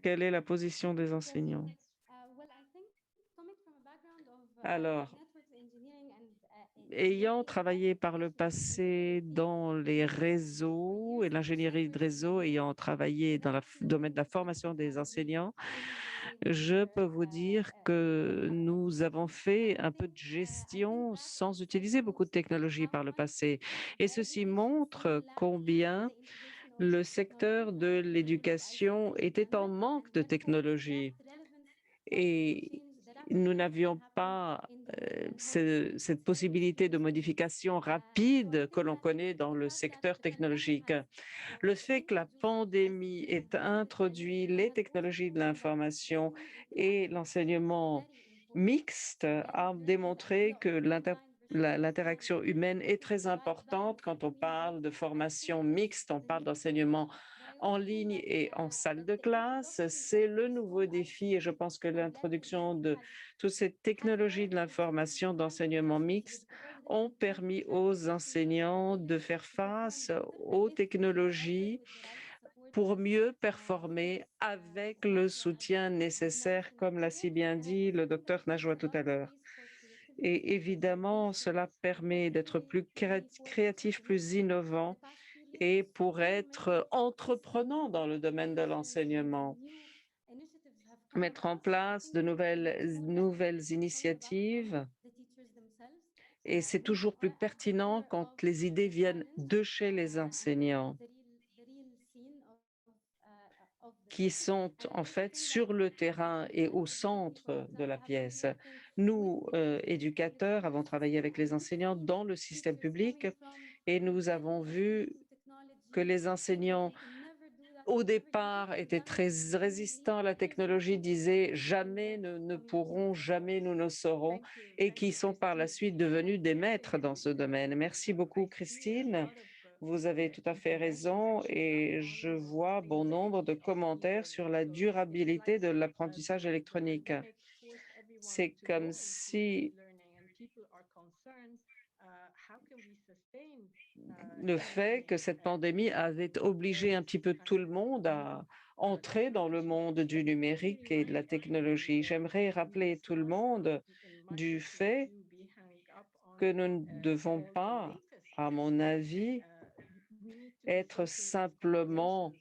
Quelle est la position des enseignants? Alors, ayant travaillé par le passé dans les réseaux et l'ingénierie de réseau, ayant travaillé dans le domaine de la formation des enseignants, je peux vous dire que nous avons fait un peu de gestion sans utiliser beaucoup de technologie par le passé. Et ceci montre combien le secteur de l'éducation était en manque de technologie. Et nous n'avions pas cette possibilité de modification rapide que l'on connaît dans le secteur technologique. Le fait que la pandémie ait introduit les technologies de l'information et l'enseignement mixte a démontré que l'interaction humaine est très importante. Quand on parle de formation mixte, on parle d'enseignement en ligne et en salle de classe. C'est le nouveau défi et je pense que l'introduction de toutes ces technologies de l'information d'enseignement mixte ont permis aux enseignants de faire face aux technologies pour mieux performer avec le soutien nécessaire, comme l'a si bien dit le docteur Najwa tout à l'heure. Et évidemment, cela permet d'être plus créatif, plus innovant et pour être entreprenant dans le domaine de l'enseignement. Mettre en place de nouvelles initiatives et c'est toujours plus pertinent quand les idées viennent de chez les enseignants qui sont en fait sur le terrain et au centre de la pièce. Nous, éducateurs, avons travaillé avec les enseignants dans le système public et nous avons vu que les enseignants au départ étaient très résistants à la technologie, disaient jamais nous ne pourrons, jamais nous ne saurons, et qui sont par la suite devenus des maîtres dans ce domaine. Merci beaucoup, Christine. Vous avez tout à fait raison et je vois bon nombre de commentaires sur la durabilité de l'apprentissage électronique. C'est comme si le fait que cette pandémie avait obligé un petit peu tout le monde à entrer dans le monde du numérique et de la technologie. J'aimerais rappeler tout le monde du fait que nous ne devons pas, à mon avis, être simplement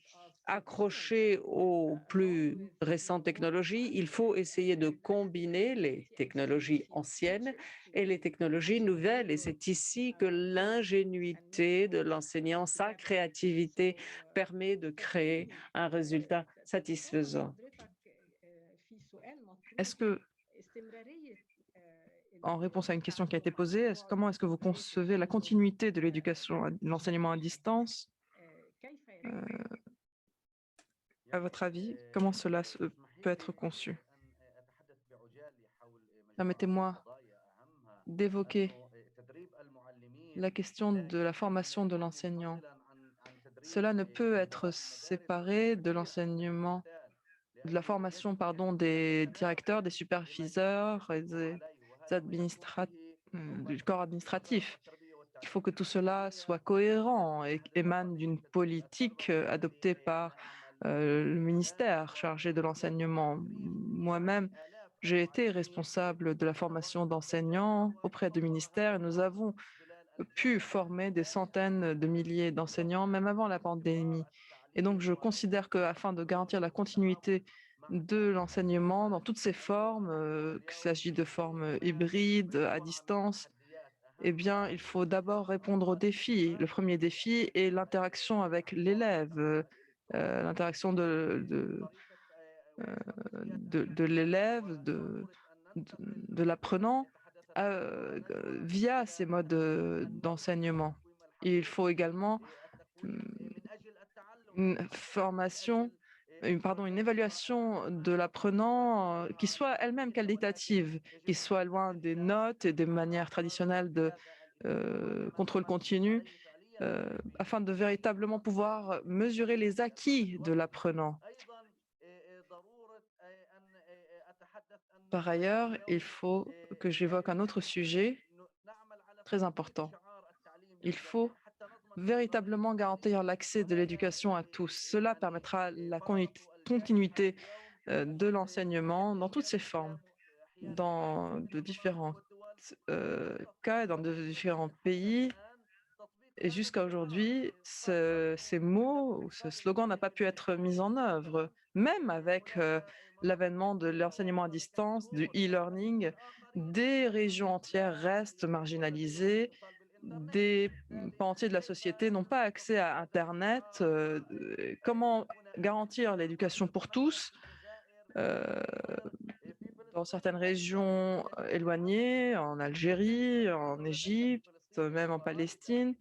accrochés aux plus récentes technologies. Il faut essayer de combiner les technologies anciennes et les technologies nouvelles. Et c'est ici que l'ingénuité de l'enseignant, sa créativité, permet de créer un résultat satisfaisant. Est-ce que, en réponse à une question qui a été posée, comment est-ce que vous concevez la continuité de l'éducation, de l'enseignement à distance? À votre avis, comment cela peut être conçu? Permettez-moi d'évoquer la question de la formation de l'enseignant. Cela ne peut être séparé de l'enseignement, de la formation, pardon, des directeurs, des superviseurs et des du corps administratif. Il faut que tout cela soit cohérent et émane d'une politique adoptée par le ministère chargé de l'enseignement. Moi-même, j'ai été responsable de la formation d'enseignants auprès du ministère et nous avons pu former des centaines de milliers d'enseignants, même avant la pandémie. Et donc, je considère qu'afin de garantir la continuité de l'enseignement dans toutes ses formes, qu'il s'agit de formes hybrides, à distance, eh bien, il faut d'abord répondre aux défis. Le premier défi est l'interaction avec l'élève, l'interaction de l'élève, de l'apprenant via ces modes d'enseignement. Il faut également une formation, une évaluation de l'apprenant qui soit elle-même qualitative, qui soit loin des notes et des manières traditionnelles de contrôle continu, afin de véritablement pouvoir mesurer les acquis de l'apprenant. Par ailleurs, il faut que j'évoque un autre sujet très important. Il faut véritablement garantir l'accès de l'éducation à tous. Cela permettra la continuité de l'enseignement dans toutes ses formes, dans de différents cas, dans de différents pays. Et jusqu'à aujourd'hui, ces mots ou ce slogan n'a pas pu être mis en œuvre, même avec l'avènement de l'enseignement à distance, du e-learning. Des régions entières restent marginalisées, des pans entiers de la société n'ont pas accès à Internet. Comment garantir l'éducation pour tous dans certaines régions éloignées, en Algérie, en Égypte, même en Palestine?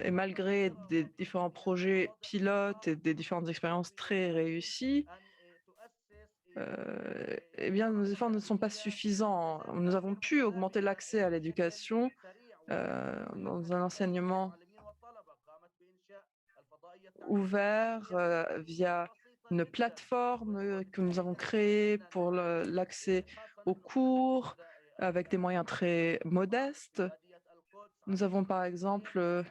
Et malgré des différents projets pilotes et des différentes expériences très réussies, eh bien, nos efforts ne sont pas suffisants. Nous avons pu augmenter l'accès à l'éducation dans un enseignement ouvert via une plateforme que nous avons créée pour l'accès aux cours avec des moyens très modestes. Nous avons par exemple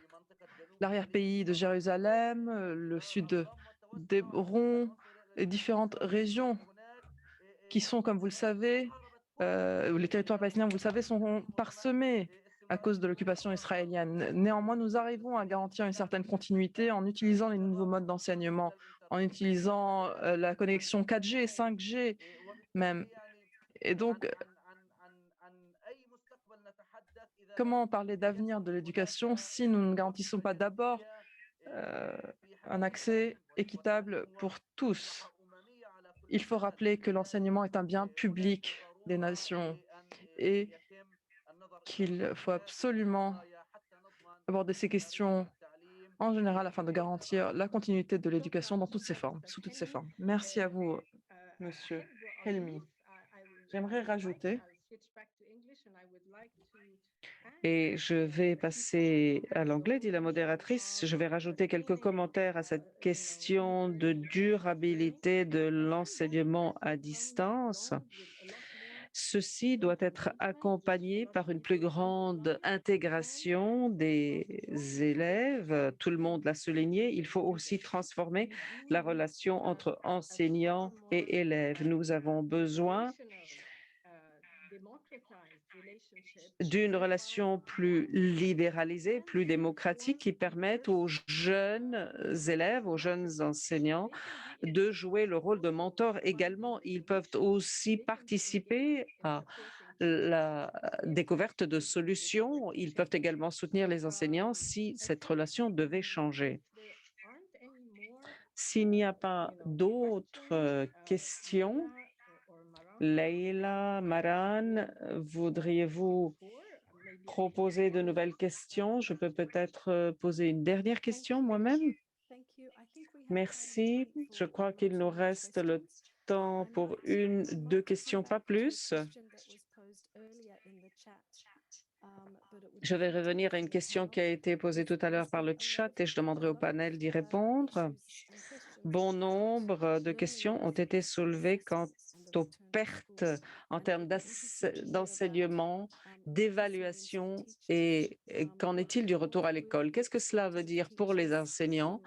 l'arrière-pays de Jérusalem, le sud d'Hébron, les différentes régions qui sont, comme vous le savez, où les territoires palestiniens, vous le savez, sont parsemés à cause de l'occupation israélienne. Néanmoins, nous arrivons à garantir une certaine continuité en utilisant les nouveaux modes d'enseignement, en utilisant la connexion 4G, 5G même. Et donc, comment parler d'avenir de l'éducation si nous ne garantissons pas d'abord un accès équitable pour tous? Il faut rappeler que l'enseignement est un bien public des nations et qu'il faut absolument aborder ces questions en général afin de garantir la continuité de l'éducation dans toutes ses formes, sous toutes ses formes. Merci à vous, Monsieur Helmi. J'aimerais rajouter, et je vais passer à l'anglais, dit la modératrice, je vais rajouter quelques commentaires à cette question de durabilité de l'enseignement à distance. Ceci doit être accompagné par une plus grande intégration des élèves. Tout le monde l'a souligné. Il faut aussi transformer la relation entre enseignants et élèves. Nous avons besoin d'une relation plus libéralisée, plus démocratique, qui permette aux jeunes élèves, aux jeunes enseignants de jouer le rôle de mentor également. Ils peuvent aussi participer à la découverte de solutions. Ils peuvent également soutenir les enseignants si cette relation devait changer. S'il n'y a pas d'autres questions, Leila, Maran, voudriez-vous proposer de nouvelles questions? Je peux peut-être poser une dernière question moi-même. Merci. Je crois qu'il nous reste le temps pour une, deux questions, pas plus. Je vais revenir à une question qui a été posée tout à l'heure par le chat et je demanderai au panel d'y répondre. Bon nombre de questions ont été soulevées quant aux pertes en termes d'enseignement, d'évaluation et qu'en est-il du retour à l'école? Qu'est-ce que cela veut dire pour les enseignants?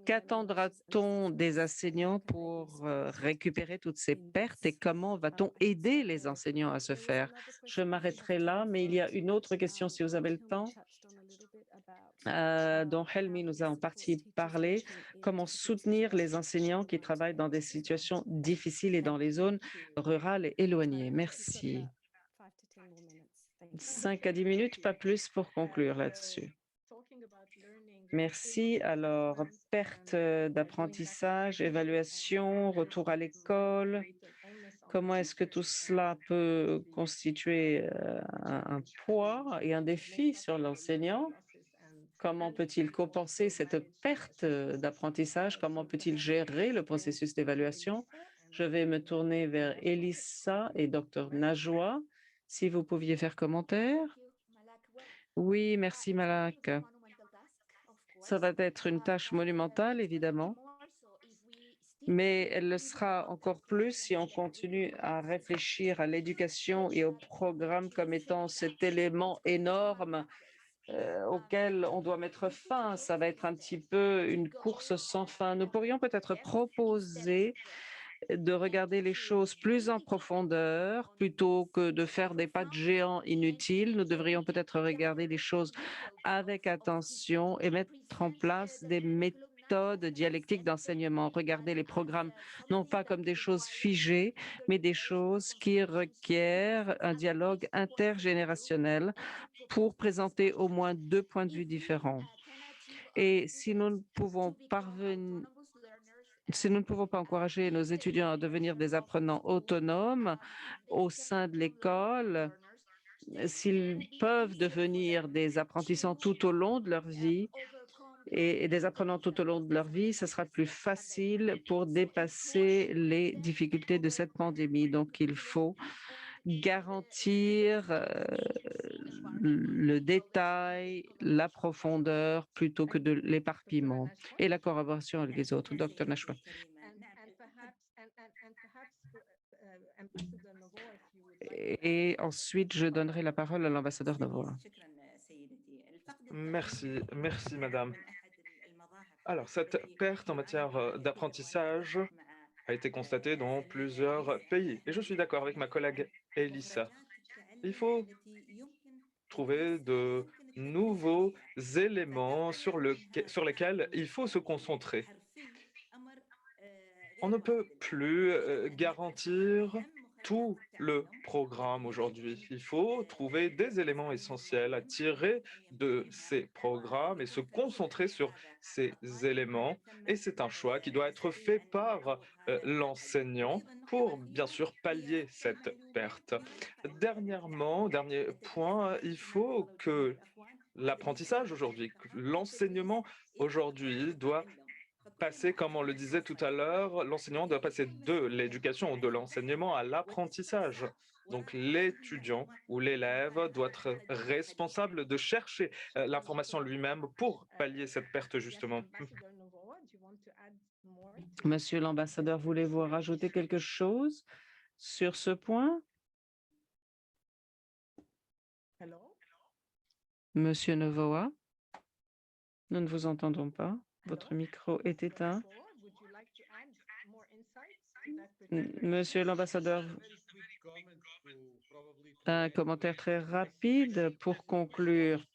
Qu'attendra-t-on des enseignants pour récupérer toutes ces pertes et comment va-t-on aider les enseignants à se faire? Je m'arrêterai là, mais il y a une autre question si vous avez le temps, dont Helmi nous a en partie parlé, comment soutenir les enseignants qui travaillent dans des situations difficiles et dans les zones rurales et éloignées. Merci. 5 à 10 minutes, pas plus pour conclure là-dessus. Merci. Alors, perte d'apprentissage, évaluation, retour à l'école. Comment est-ce que tout cela peut constituer un poids et un défi sur l'enseignant? Comment peut-il compenser cette perte d'apprentissage? Comment peut-il gérer le processus d'évaluation? Je vais me tourner vers Elissa et Dr Najwa. Si vous pouviez faire commentaire. Oui, merci Malak. Ça va être une tâche monumentale, évidemment, mais elle le sera encore plus si on continue à réfléchir à l'éducation et au programme comme étant cet élément énorme auquel on doit mettre fin. Ça va être un petit peu une course sans fin. Nous pourrions peut-être proposer de regarder les choses plus en profondeur plutôt que de faire des pas de géant inutiles. Nous devrions peut-être regarder les choses avec attention et mettre en place des méthodes dialectiques d'enseignement. Regarder les programmes non pas comme des choses figées, mais des choses qui requièrent un dialogue intergénérationnel pour présenter au moins 2 points de vue différents. Et si nous ne pouvons pas encourager nos étudiants à devenir des apprenants autonomes au sein de l'école, s'ils peuvent devenir des apprenants tout au long de leur vie et des apprenants tout au long de leur vie, ce sera plus facile pour dépasser les difficultés de cette pandémie. Donc, il faut garantir le détail, la profondeur plutôt que de l'éparpillement et la collaboration avec les autres. Dr Nashwa. Et ensuite, je donnerai la parole à l'ambassadeur Novoa. Merci, merci madame. Alors, cette perte en matière d'apprentissage a été constatée dans plusieurs pays. Et je suis d'accord avec ma collègue Elissa. Il faut trouver de nouveaux éléments sur lesquels il faut se concentrer. On ne peut plus garantir tout le programme aujourd'hui. Il faut trouver des éléments essentiels à tirer de ces programmes et se concentrer sur ces éléments. Et c'est un choix qui doit être fait par l'enseignant pour, bien sûr, pallier cette perte. Dernier point, il faut que l'apprentissage aujourd'hui, l'enseignement aujourd'hui doit passer, comme on le disait tout à l'heure, l'enseignement doit passer de l'éducation ou de l'enseignement à l'apprentissage. Donc l'étudiant ou l'élève doit être responsable de chercher l'information lui-même pour pallier cette perte justement. Monsieur l'ambassadeur, voulez-vous rajouter quelque chose sur ce point? Monsieur Novoa, nous ne vous entendons pas. Votre micro est éteint. Monsieur l'ambassadeur, un commentaire très rapide pour conclure.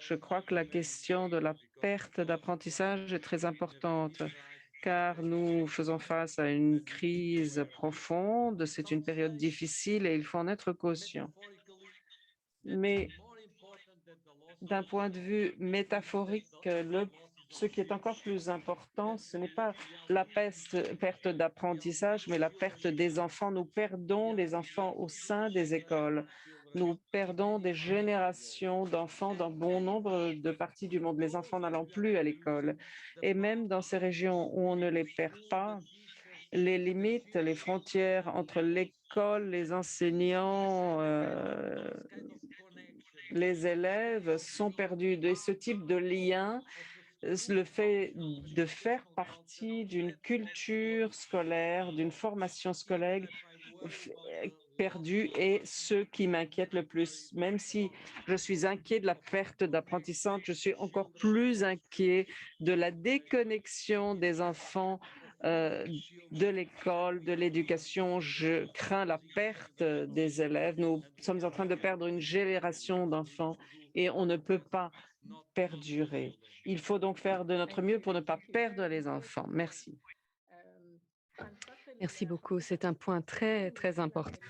Je crois que la question de la perte d'apprentissage est très importante car nous faisons face à une crise profonde. C'est une période difficile et il faut en être conscient. Mais d'un point de vue métaphorique, ce qui est encore plus important, ce n'est pas la perte d'apprentissage, mais la perte des enfants. Nous perdons les enfants au sein des écoles. Nous perdons des générations d'enfants dans bon nombre de parties du monde, les enfants n'allant plus à l'école. Et même dans ces régions où on ne les perd pas, les limites, les frontières entre l'école, les enseignants, les élèves sont perdus. Et ce type de lien, le fait de faire partie d'une culture scolaire, d'une formation scolaire, perdu et ce qui m'inquiète le plus. Même si je suis inquiet de la perte d'apprentissage, je suis encore plus inquiet de la déconnexion des enfants de l'école, de l'éducation. Je crains la perte des élèves. Nous sommes en train de perdre une génération d'enfants et on ne peut pas perdurer. Il faut donc faire de notre mieux pour ne pas perdre les enfants. Merci. Merci beaucoup. C'est un point très, très important.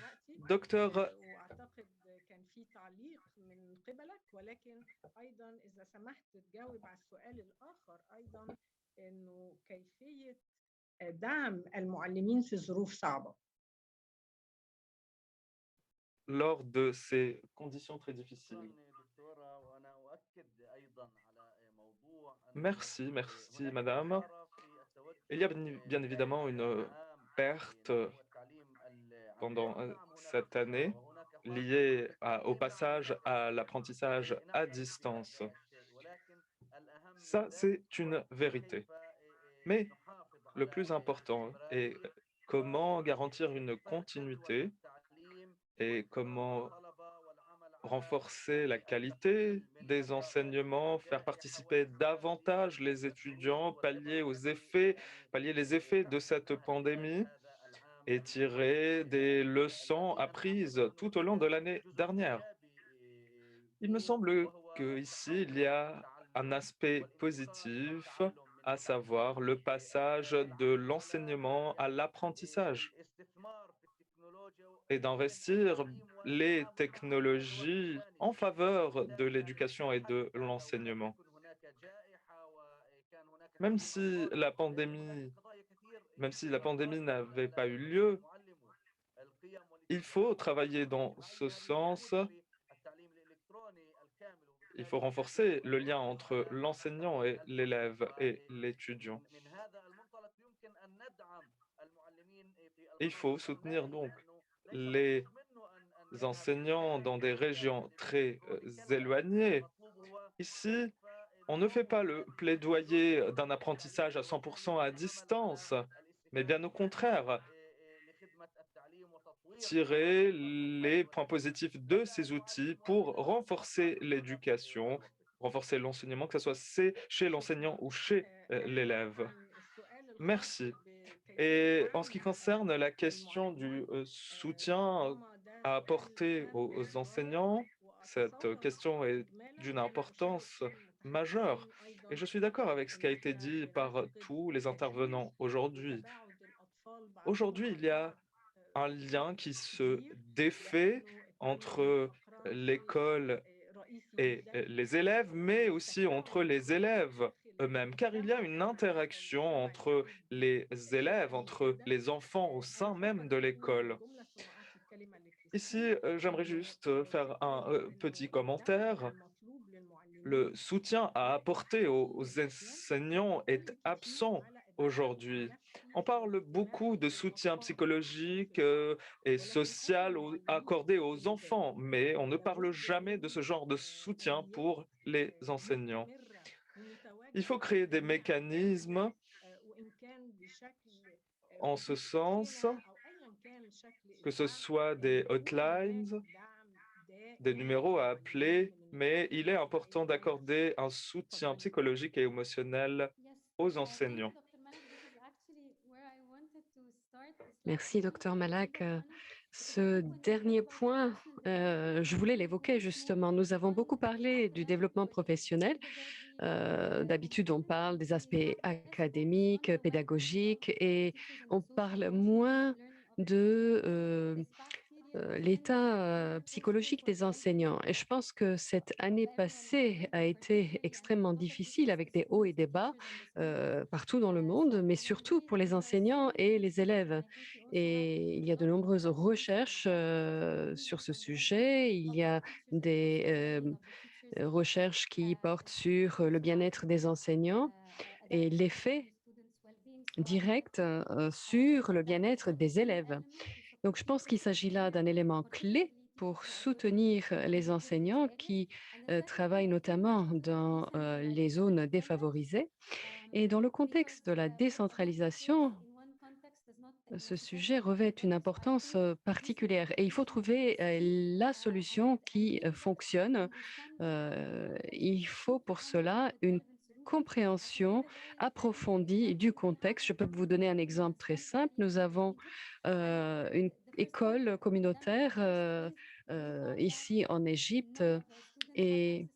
Docteur, واعتقد كان في تعليق من قبلك ولكن ايضا اذا سمحت تجاوب على السؤال الاخر ايضا انه كيفيه دعم المعلمين في ظروف صعبه. lors de ces conditions très difficiles. Merci, merci, madame. Il y a bien évidemment une perte pendant cette année liée au passage à l'apprentissage à distance. Ça, c'est une vérité. Mais le plus important est comment garantir une continuité et comment renforcer la qualité des enseignements, faire participer davantage les étudiants, pallier les effets de cette pandémie et tirer des leçons apprises tout au long de l'année dernière. Il me semble qu'ici, il y a un aspect positif, à savoir le passage de l'enseignement à l'apprentissage et d'investir les technologies en faveur de l'éducation et de l'enseignement. Même si la pandémie n'avait pas eu lieu, il faut travailler dans ce sens. Il faut renforcer le lien entre l'enseignant et l'élève et l'étudiant. Il faut soutenir donc les enseignants dans des régions très éloignées. Ici, on ne fait pas le plaidoyer d'un apprentissage à 100% à distance, mais bien au contraire, tirer les points positifs de ces outils pour renforcer l'éducation, renforcer l'enseignement, que ce soit chez l'enseignant ou chez l'élève. Merci. Et en ce qui concerne la question du soutien à apporter aux enseignants, cette question est d'une importance majeure. Et je suis d'accord avec ce qui a été dit par tous les intervenants aujourd'hui. Aujourd'hui, il y a un lien qui se défait entre l'école et les élèves, mais aussi entre les élèves eux-mêmes, car il y a une interaction entre les élèves, entre les enfants au sein même de l'école. Ici, j'aimerais juste faire un petit commentaire. Le soutien à apporter aux enseignants est absent aujourd'hui. On parle beaucoup de soutien psychologique et social accordé aux enfants, mais on ne parle jamais de ce genre de soutien pour les enseignants. Il faut créer des mécanismes en ce sens, que ce soit des hotlines, des numéros à appeler, mais il est important d'accorder un soutien psychologique et émotionnel aux enseignants. Merci, docteur Malak. Ce dernier point, je voulais l'évoquer justement. Nous avons beaucoup parlé du développement professionnel. D'habitude, on parle des aspects académiques, pédagogiques, et on parle moins de l'état psychologique des enseignants. Et je pense que cette année passée a été extrêmement difficile avec des hauts et des bas partout dans le monde, mais surtout pour les enseignants et les élèves. Et il y a de nombreuses recherches sur ce sujet. Il y a des recherches qui portent sur le bien-être des enseignants et l'effet direct sur le bien-être des élèves. Donc, je pense qu'il s'agit là d'un élément clé pour soutenir les enseignants qui travaillent notamment dans les zones défavorisées. Et dans le contexte de la décentralisation, ce sujet revêt une importance particulière et il faut trouver la solution qui fonctionne. Il faut pour cela une compréhension approfondie du contexte. Je peux vous donner un exemple très simple. Nous avons une école communautaire ici en Égypte et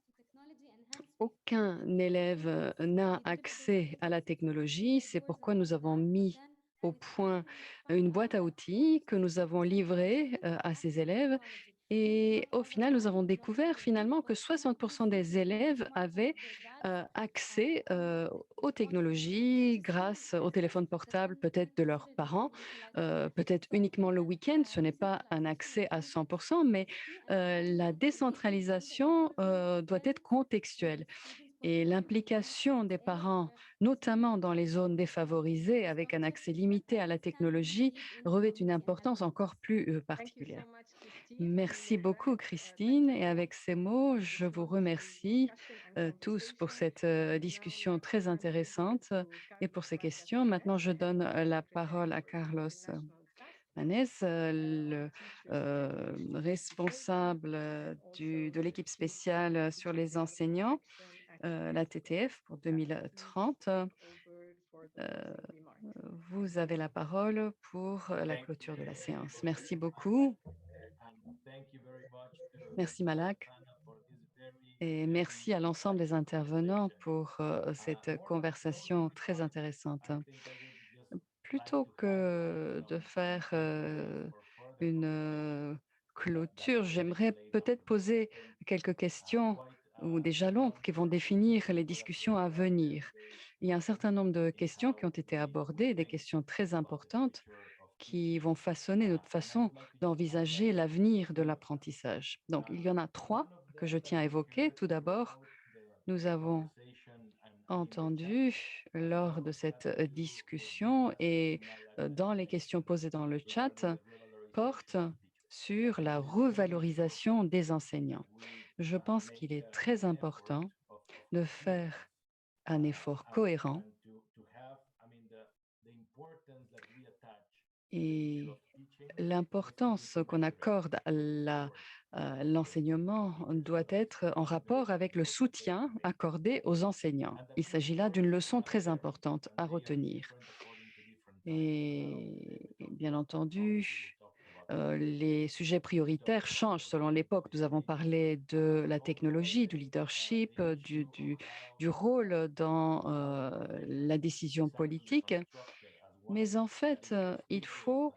aucun élève n'a accès à la technologie. C'est pourquoi nous avons mis au point une boîte à outils que nous avons livrée à ces élèves. Et au final, nous avons découvert finalement que 60% des élèves avaient accès aux technologies grâce au téléphone portable, peut-être de leurs parents, peut-être uniquement le week-end. Ce n'est pas un accès à 100%, mais la décentralisation doit être contextuelle. Et l'implication des parents, notamment dans les zones défavorisées, avec un accès limité à la technologie, revêt une importance encore plus Thank you so particulière. much, Christine. Merci And beaucoup, thank Christine. you Et all avec ces for mots, this je vous lovely remercie discussion and tous pour conversation. cette And now we discussion are très turning over intéressante to et pour Carlos ces Valdez questions. Maintenant, je Manes, donne la Secretary parole à for the Carlos International Task Manes, Force le on Teachers Education and Education, responsable and de also l'équipe Chief of spéciale sur Teaching les Data enseignants, Protection at la UNESCO. TTF pour Carlos, please 2030. take over for the Euh, closing remarks. Vous avez la parole pour la clôture de la séance. Merci beaucoup. Merci Malak. Et merci à l'ensemble des intervenants pour cette conversation très intéressante. Plutôt que de faire une clôture, j'aimerais peut-être poser quelques questions ou des jalons qui vont définir les discussions à venir. Il y a un certain nombre de questions qui ont été abordées, des questions très importantes qui vont façonner notre façon d'envisager l'avenir de l'apprentissage. Donc, il y en a trois que je tiens à évoquer. Tout d'abord, nous avons entendu lors de cette discussion et dans les questions posées dans le chat porte sur la revalorisation des enseignants. Je pense qu'il est très important de faire un effort cohérent et l'importance qu'on accorde à l'enseignement doit être en rapport avec le soutien accordé aux enseignants. Il s'agit là d'une leçon très importante à retenir. Et bien entendu, les sujets prioritaires changent selon l'époque. Nous avons parlé de la technologie, du leadership, du rôle dans la décision politique. Mais en fait, il faut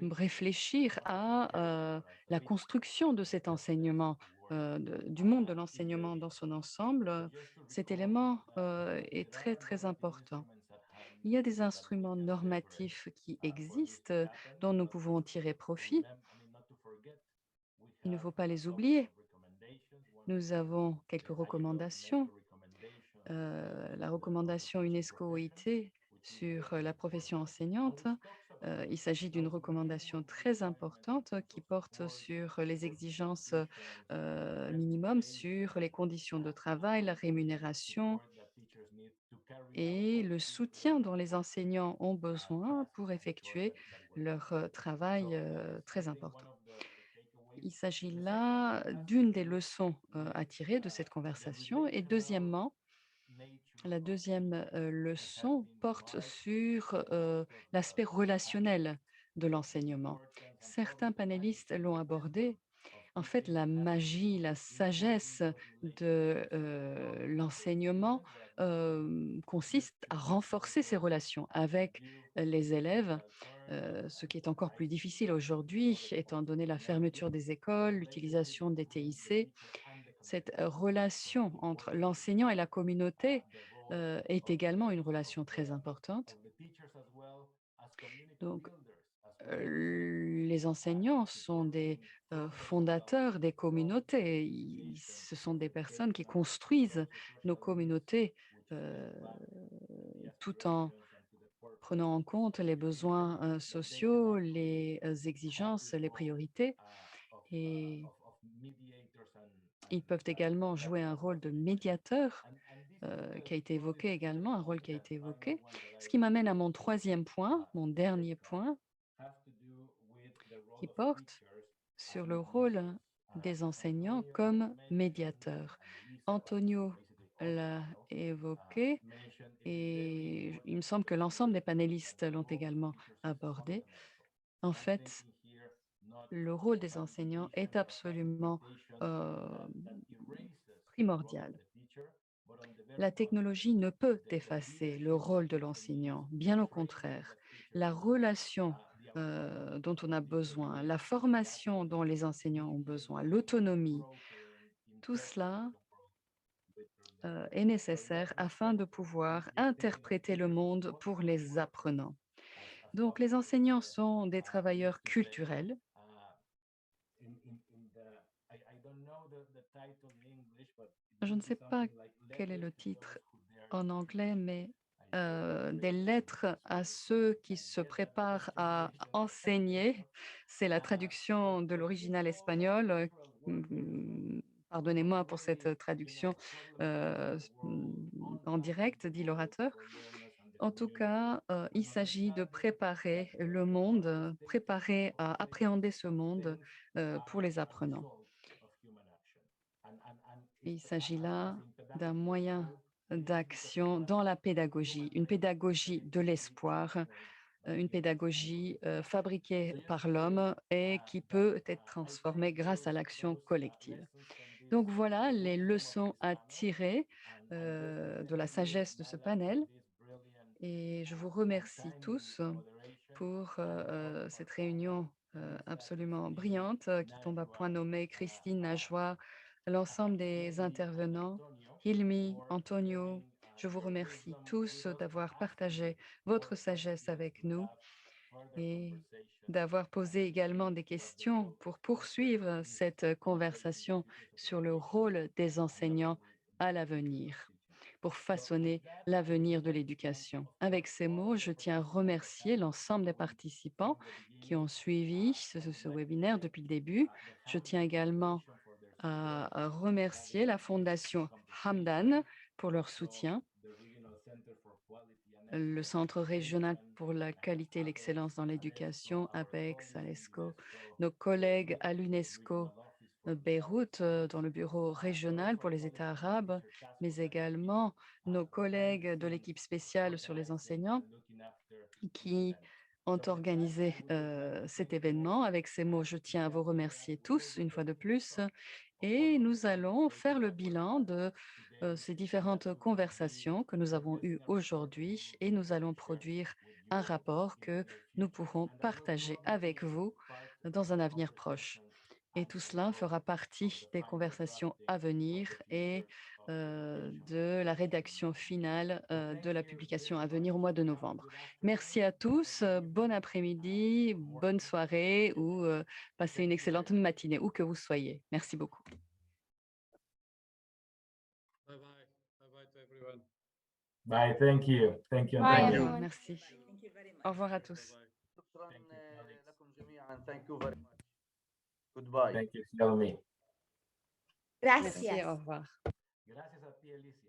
réfléchir à la construction de cet enseignement, du monde de l'enseignement dans son ensemble. Cet élément est très, très important. Il y a des instruments normatifs qui existent, dont nous pouvons tirer profit. Il ne faut pas les oublier. Nous avons quelques recommandations. La recommandation UNESCO-OIT sur la profession enseignante. Il s'agit d'une recommandation très importante qui porte sur les exigences minimum sur les conditions de travail, la rémunération et le soutien dont les enseignants ont besoin pour effectuer leur travail très important. Il s'agit là d'une des leçons à tirer de cette conversation. Et deuxièmement, la deuxième leçon porte sur l'aspect relationnel de l'enseignement. Certains panélistes l'ont abordé. En fait, la magie, la sagesse de l'enseignement consiste à renforcer ces relations avec les élèves, ce qui est encore plus difficile aujourd'hui, étant donné la fermeture des écoles, l'utilisation des TIC. Cette relation entre l'enseignant et la communauté est également une relation très importante. Donc, les enseignants sont des fondateurs des communautés. Ce sont des personnes qui construisent nos communautés tout en prenant en compte les besoins sociaux, les exigences, les priorités. Et Ils peuvent également jouer un rôle de médiateur qui a été évoqué également, un rôle qui a été évoqué. Ce qui m'amène à mon troisième point, mon dernier point, qui porte sur le rôle des enseignants comme médiateurs. Antonio l'a évoqué et il me semble que l'ensemble des panélistes l'ont également abordé. En fait, le rôle des enseignants est absolument primordial. La technologie ne peut effacer le rôle de l'enseignant, bien au contraire. La relation dont on a besoin, la formation dont les enseignants ont besoin, l'autonomie, tout cela est nécessaire afin de pouvoir interpréter le monde pour les apprenants. Donc, les enseignants sont des travailleurs culturels. Je ne sais pas quel est le titre en anglais, mais des lettres à ceux qui se préparent à enseigner. C'est la traduction de l'original espagnol. Pardonnez-moi pour cette traduction en direct, dit l'orateur. En tout cas, il s'agit de préparer le monde, préparer à appréhender ce monde pour les apprenants. Il s'agit là d'un moyen d'action dans la pédagogie, une pédagogie de l'espoir, une pédagogie fabriquée par l'homme et qui peut être transformée grâce à l'action collective. Donc voilà les leçons à tirer de la sagesse de ce panel. Et je vous remercie tous pour cette réunion absolument brillante qui tombe à point nommé Christine, Najwa, l'ensemble des intervenants, Hilmi, Antonio. Je vous remercie tous d'avoir partagé votre sagesse avec nous et d'avoir posé également des questions pour poursuivre cette conversation sur le rôle des enseignants à l'avenir, pour façonner l'avenir de l'éducation. Avec ces mots, je tiens à remercier l'ensemble des participants qui ont suivi ce webinaire depuis le début. Je tiens également à remercier la Fondation Hamdan pour leur soutien, le Centre régional pour la qualité et l'excellence dans l'éducation, APEX, ALESCO, nos collègues à l'UNESCO Beyrouth, dans le bureau régional pour les États arabes, mais également nos collègues de l'équipe spéciale sur les enseignants qui ont organisé cet événement. Avec ces mots, je tiens à vous remercier tous une fois de plus et nous allons faire le bilan de ces différentes conversations que nous avons eues aujourd'hui et nous allons produire un rapport que nous pourrons partager avec vous dans un avenir proche. Et tout cela fera partie des conversations à venir et de la rédaction finale de la publication à venir au mois de novembre. Merci à tous, bon après-midi, bonne soirée ou passez une excellente matinée où que vous soyez. Merci beaucoup. Bye bye. Bye bye to everyone. Bye, thank you. Thank you. Bye, Antonio. everyone. Merci. Thank you very much. Au revoir à Bye tous. bye. شكرا Thank you, Alex. لكم جميعا. Thank you very much. Goodbye. Thank you, Shelmy. Merci, Gracias. au revoir. Gracias a ti, Alicia.